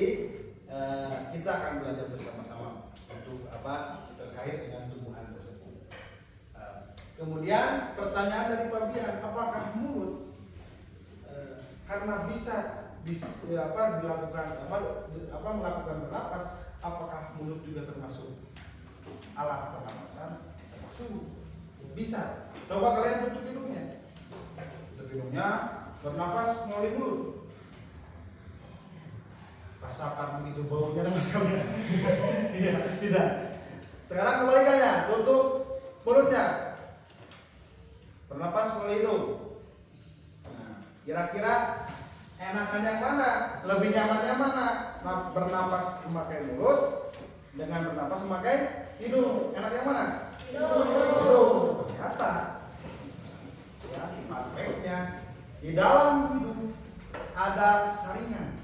kita akan belajar bersama-sama untuk apa terkait dengan tumbuhan tersebut. Kemudian pertanyaan dari Fabian, apakah mulut karena bisa dilakukan melakukan bernapas, apakah mulut juga termasuk alat pernapasan? Termasuk. Bisa. Coba kalian tutup hidungnya. Tutup hidungnya, bernapas melalui mulut. Rasakan begitu baunya dan masalahnya. Iya, tidak. Sekarang kebalikannya, tutup mulutnya. Bernapas melalui hidung. Nah, kira-kira enakan yang mana? Lebih nyaman yang mana? Bernapas memakai mulut dengan bernapas memakai hidung. Enak yang mana? Hidung. Ternyata ya, efeknya di dalam hidung ada saringan.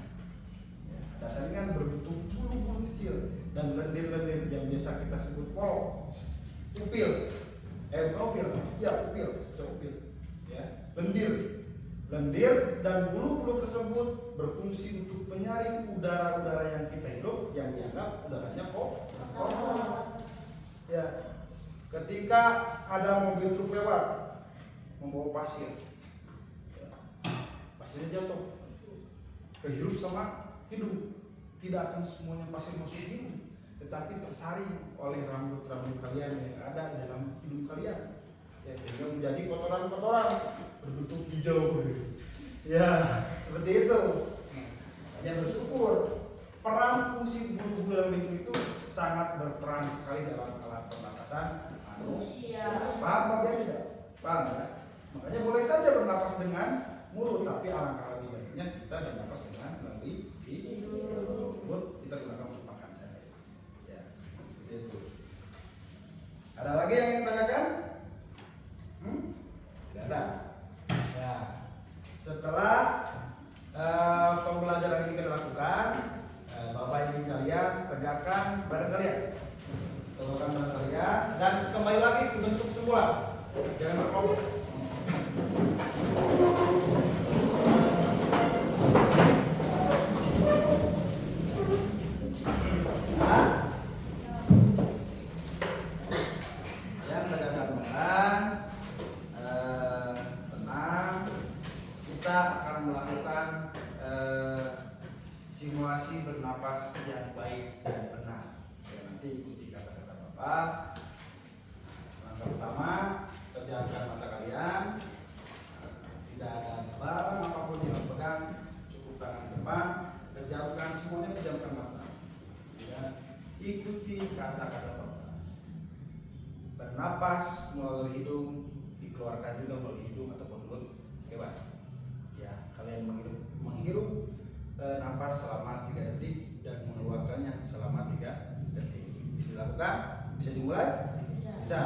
Ada saringan berbentuk bulu-bulu kecil dan lendir-lendir yang biasa kita sebut polok, pupil, pupil, ya, lendir dan bulu-bulu tersebut berfungsi untuk menyaring udara-udara yang kita hidup yang dianggap udaranya kotor. Ya, ketika ada mobil truk lewat membawa pasir, ya, pasirnya jatuh, kehirup sama hidung. Tidak akan semuanya pasir masuk hidung, tetapi tersaring oleh rambut-rambut kalian yang ada di dalam hidung kalian, ya, sehingga menjadi kotoran-kotoran berbentuk hijau. Ya, seperti itu. Hanya bersyukur peran fungsi bulu-bulu dalam hidung itu sangat berperan sekali dalam alat pernapasan manusia. Paham apa tidak? Paham ya? Makanya boleh saja bernapas dengan mulut, tapi alangkah lebih baiknya kita bernapas dengan melalui mulut. Kita gunakan untuk makan saja. Ya, seperti itu. Ada lagi yang ingin ditanyakan? Tidak ada. Ya, setelah pembelajaran ini kita lakukan, Bapak Ibu kalian tegakkan badan kalian, dan kembali lagi ke bentuk semula. Jangan berkelompok. Simulasi bernapas yang baik dan benar. Ya, nanti ikuti kata-kata Bapak. Langkah pertama, pejamkan mata kalian. Tidak ada barang apapun yang pegang, cukup tangan depan. Pejamkan semuanya, pejamkan mata. Ya, ikuti kata-kata Bapak. Bernapas melalui hidung, dikeluarkan juga melalui hidung ataupun mulut, bebas. Ya, kalian menghirup nafas selama 3 detik dan mengeluarkannya selama 3 detik. Bisa dilakukan? Bisa dimulai? Bisa.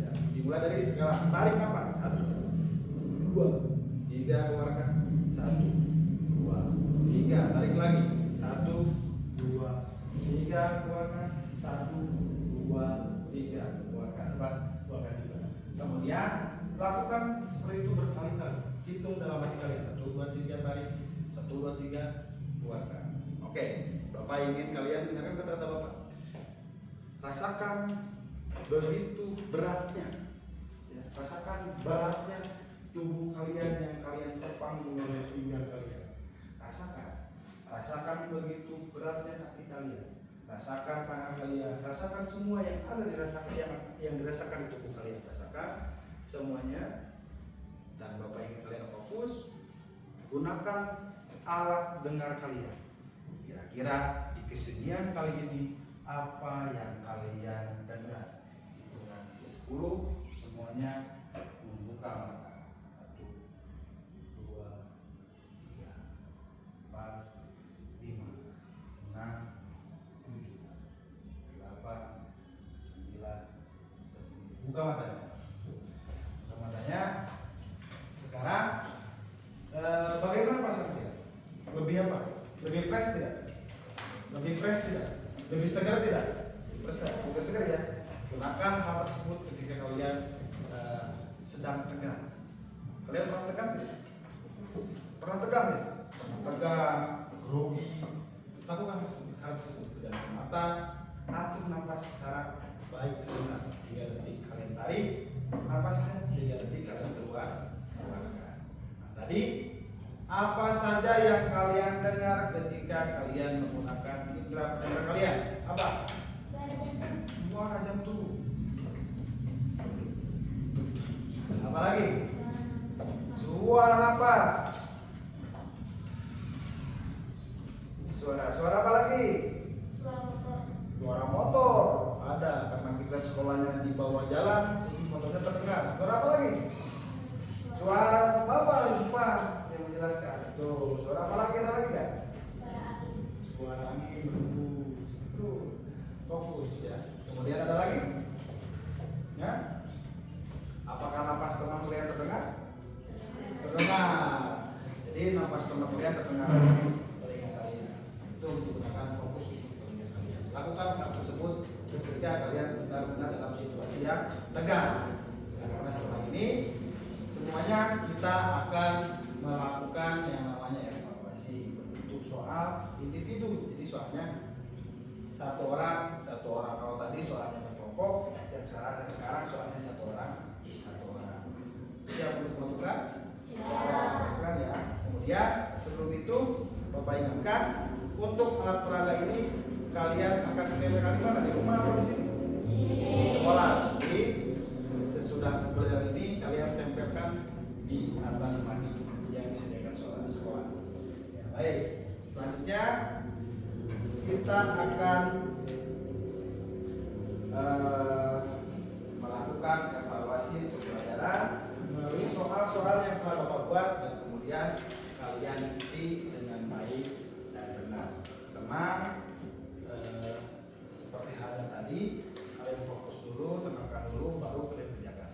Ya, dimulai dari sekarang. Tarik nafas 1, 2, 3, keluarkan 1, 2, 3. Tarik lagi 1, 2, 3, keluarkan 1, 2, 3, keluarkan. Keluarkan juga. Kemudian lakukan seperti itu berkali-kali. Hitung dalam hati kalian 1, 2, 3, tarik 1, 2, 3, keluarkan. Oke, Bapak ingin kalian dengarkan kata-kata Bapak. Rasakan begitu beratnya, ya, rasakan beratnya tubuh kalian yang kalian tepang oleh pinggang kalian. Rasakan begitu beratnya kaki kalian. Rasakan tangan kalian. Rasakan semua yang ada yang dirasakan di tubuh kalian. Rasakan semuanya. Dan Bapak ingin kalian fokus. Gunakan alat dengar kalian. Kira-kira di kesenian kali ini apa yang kalian dengar? Hitungan ke 10 semuanya membuka mata. 1, 2, 3, 4, 5, 6, 7, 8, 9, 10. Buka matanya. Buka matanya. Sekarang bagaimana perasaan kalian? Lebih apa? Lebih fresh tidak? Lebih fresh tidak? Lebih segar tidak? Lebih segar ya. Gunakan hal tersebut ketika kalian sedang tegang. Kalian pernah tegang tidak? Pernah tegang ya? Pernah tegang, grogi. Lakukan hal tersebut. Pejamkan mata, atur nafas secara baik dan benar. 3 detik kalian tarik nafasnya, 3 detik kalian keluarkan. Nah, tadi apa saja yang kalian dengar ketika kalian menggunakan indera pendengar kalian? Apa? Suara jantung. Apa lagi? Suara napas. Suara apa lagi? Suara motor. Ada, karena kita sekolahnya di bawah jalan, jadi motornya terdengar. Suara apa lagi? Suara apa? Lupa yang menjelaskan. Tuh, suara apa lagi? Ada lagi kan? Suara angin berhembus. Tuh, fokus ya. Kemudian ada lagi? Ya? Apakah napas teman kalian terdengar? Terdengar. Jadi napas teman kalian terdengar telinga kalian. Itu untuk gunakan fokus untuk telinga kalian. Lakukan hal tersebut ketika kalian benar-benar dalam situasi yang tegang. Nah, karena setelah ini semuanya kita akan melakukan yang namanya evaluasi untuk soal individu. Jadi soalnya satu orang. Kalau tadi soalnya berkelompok, yang sekarang soalnya satu orang. Siap untuk melakukan? Siap ya. Kemudian sebelum itu Bapak ingatkan untuk alat peraga ini kalian akan tempelkan di mana? Di rumah atau di sini? Sekolah. Jadi sesudah belajar ini kalian tempelkan di atas mandi yang disediakan sekolah. Ya, baik. Selanjutnya kita akan melakukan evaluasi pembelajaran melalui soal-soal yang telah Bapak buat dan kemudian kalian isi dengan baik dan benar. Teman, seperti halnya tadi, kalian fokus dulu, tenangkan dulu, baru kalian kerjakan.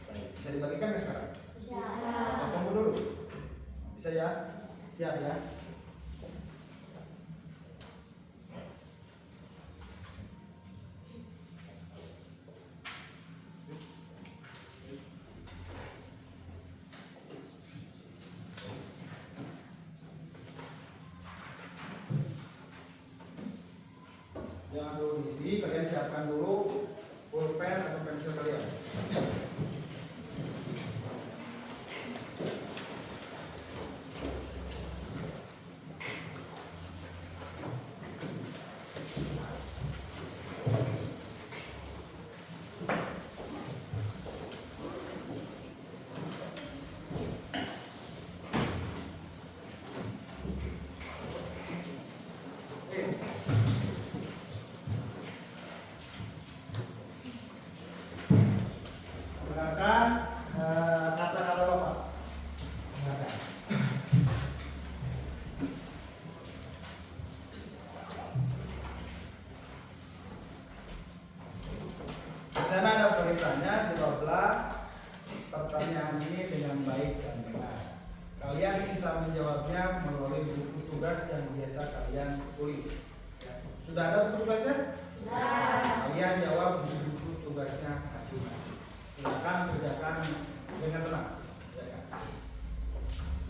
Baik, bisa dibagikan ke sekarang? Bisa. Tunggu dulu. Bisa ya? Siap ya? Jangan dulu diisi, kalian siapkan dulu pulpen atau pensil kalian. Dengarkan kata-kata Bapak. Dengarkan. Di sana ada perintahnya, jawablah pertanyaan ini dengan baik dan benar. Kalian bisa menjawabnya melalui buku tugas yang biasa kalian tulis. Sudah ada buku tugasnya? Sudah. Kalian jawab di buku tugasnya masing-masing. Silakan kerjakan dengan tenang.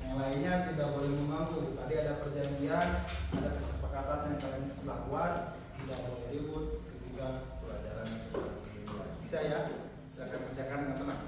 Yang lainnya tidak boleh mengganggu. Tadi ada perjanjian, ada kesepakatan yang kalian telah buat, tidak boleh ribut ketika pelajaran bisa ya. Silakan kerjakan dengan tenang.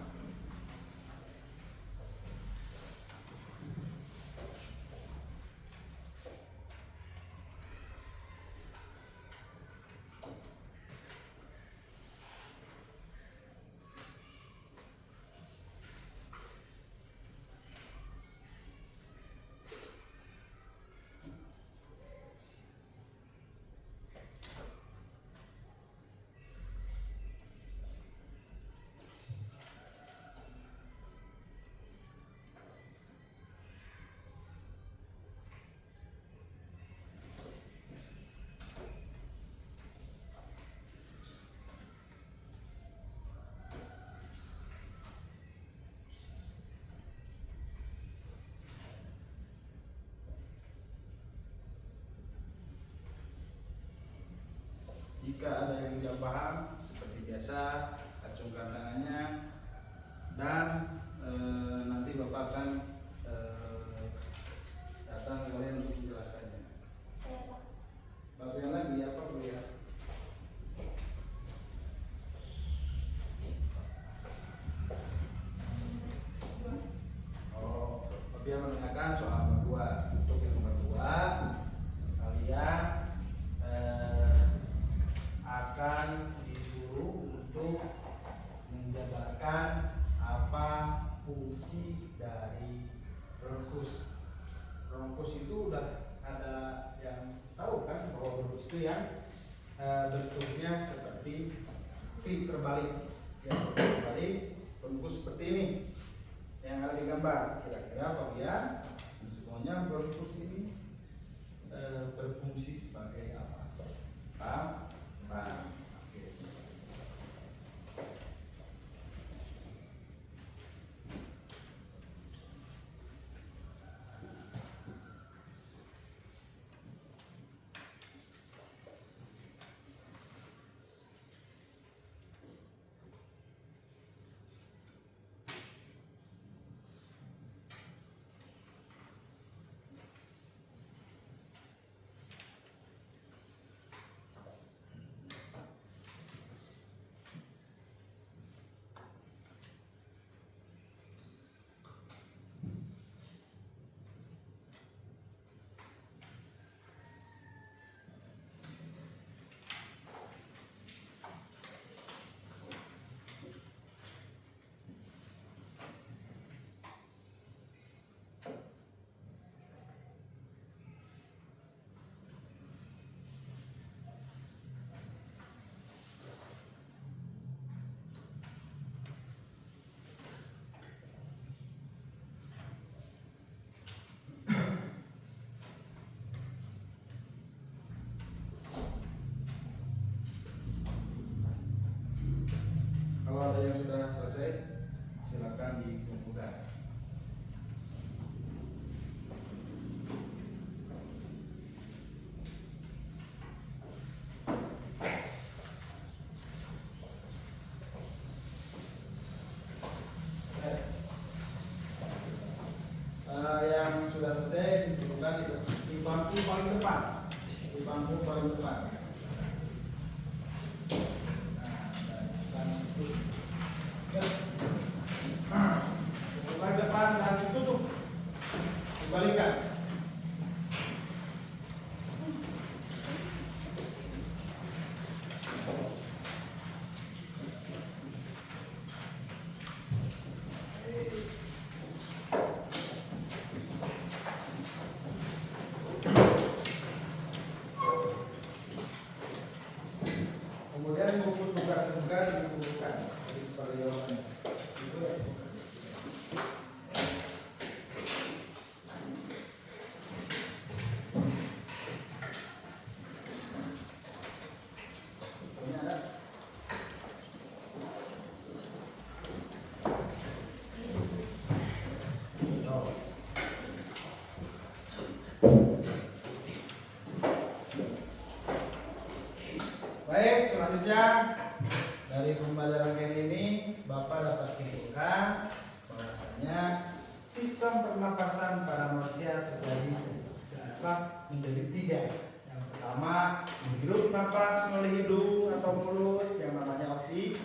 Jika ada yang tidak paham, seperti biasa, acungkan tangannya dan nanti Bapak akan datang ke kalian untuk menjelaskannya. Saya Pak. Bapak yang lagi apa Bu ya? Oh, Bapak yang menanyakan soal berdua. Untuk yang berdua, kalian akan disuruh untuk menjabarkan apa fungsi dari ronkus. Ronkus itu udah ada yang tahu kan bahwa ronkus itu yang bentuknya seperti V terbalik. Yang terbalik ronkus seperti ini yang ada di gambar. Kira-kira Fabian semuanya ronkus ini berfungsi sebagai apa? Paham? Paham. Oke. Kalau ada yang sudah selesai, silakan dikumpulkan. Yang sudah selesai dikumpulkan di bangku paling depan. Di bangku paling depan. Bukan depan dan ditutup, dibalikan. Kemudian buku tugas juga dikumpulkan jadi seperti jawabannya. Itu ya. Ini ada. Oh. Baik, selanjutnya dari pembelajaran kali ini Bapak dapat simpulkan bahwasanya sistem pernapasan pada manusia terjadi menjadi tiga. Yang pertama, menghirup napas melalui hidung atau mulut yang namanya oksigen.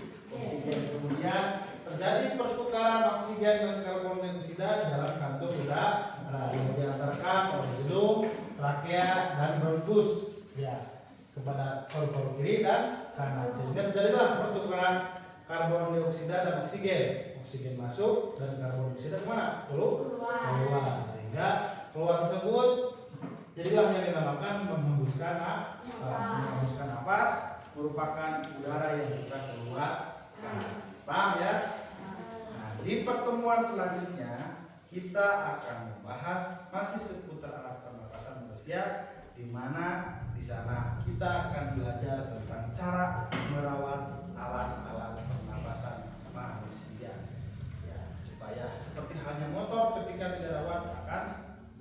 Kemudian terjadi pertukaran oksigen dan karbon dioksida di dalam kantung udara yang diantarkan oleh hidung, trakea, dan bronkus. Ya, kepada paru-paru kiri dan kanan, sehingga terjadilah pertukaran karbon dioksida dan oksigen. Oksigen masuk dan karbon dioksida kemana? Keluar. Sehingga keluar tersebut jadilah yang dinamakan menghembuskan napas, merupakan udara yang kita keluar. Paham ya? Nah, di pertemuan selanjutnya kita akan membahas masih seputar alat pernapasan manusia, di mana di sana kita akan belajar tentang cara merawat alat-alat pernapasan manusia. Ya, supaya seperti halnya motor ketika tidak rawat akan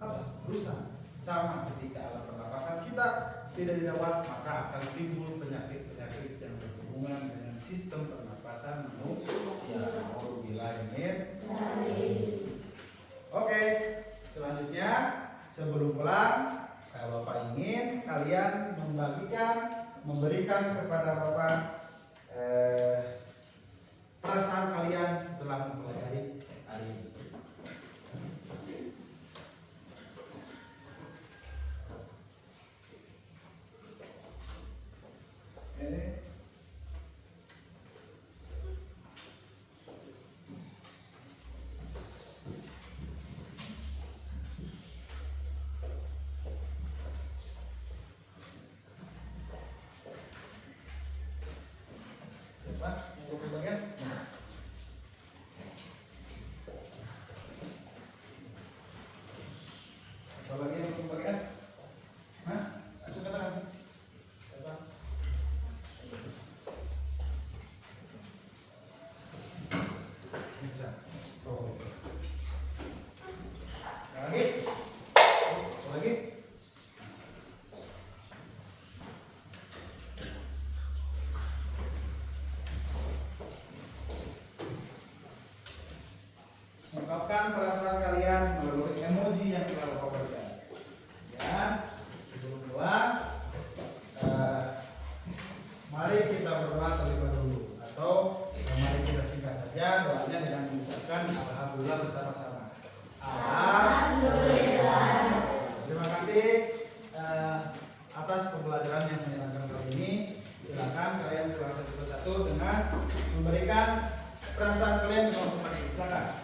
harus rusak. Sama ketika alat pernapasan kita tidak dirawat, maka akan timbul penyakit-penyakit yang berhubungan dengan sistem pernapasan manusia. Oke, selanjutnya sebelum pulang, Bapak ingin kalian memberikan kepada Bapak perasaan kalian setelah mempelajari hari ini. Ungkapkan perasaan kalian melalui emoji yang telah Bapak berikan. Ya, sebelum doa, mari kita berdoa terlebih dahulu, atau mari kita singkat saja doanya dengan mengucapkan alhamdulillah bersama-sama. Alhamdulillah. Terima kasih atas pembelajaran yang menyenangkan kali ini. Silakan kalian kelas satu persatu dengan memberikan perasaan kalian dengan Silakan.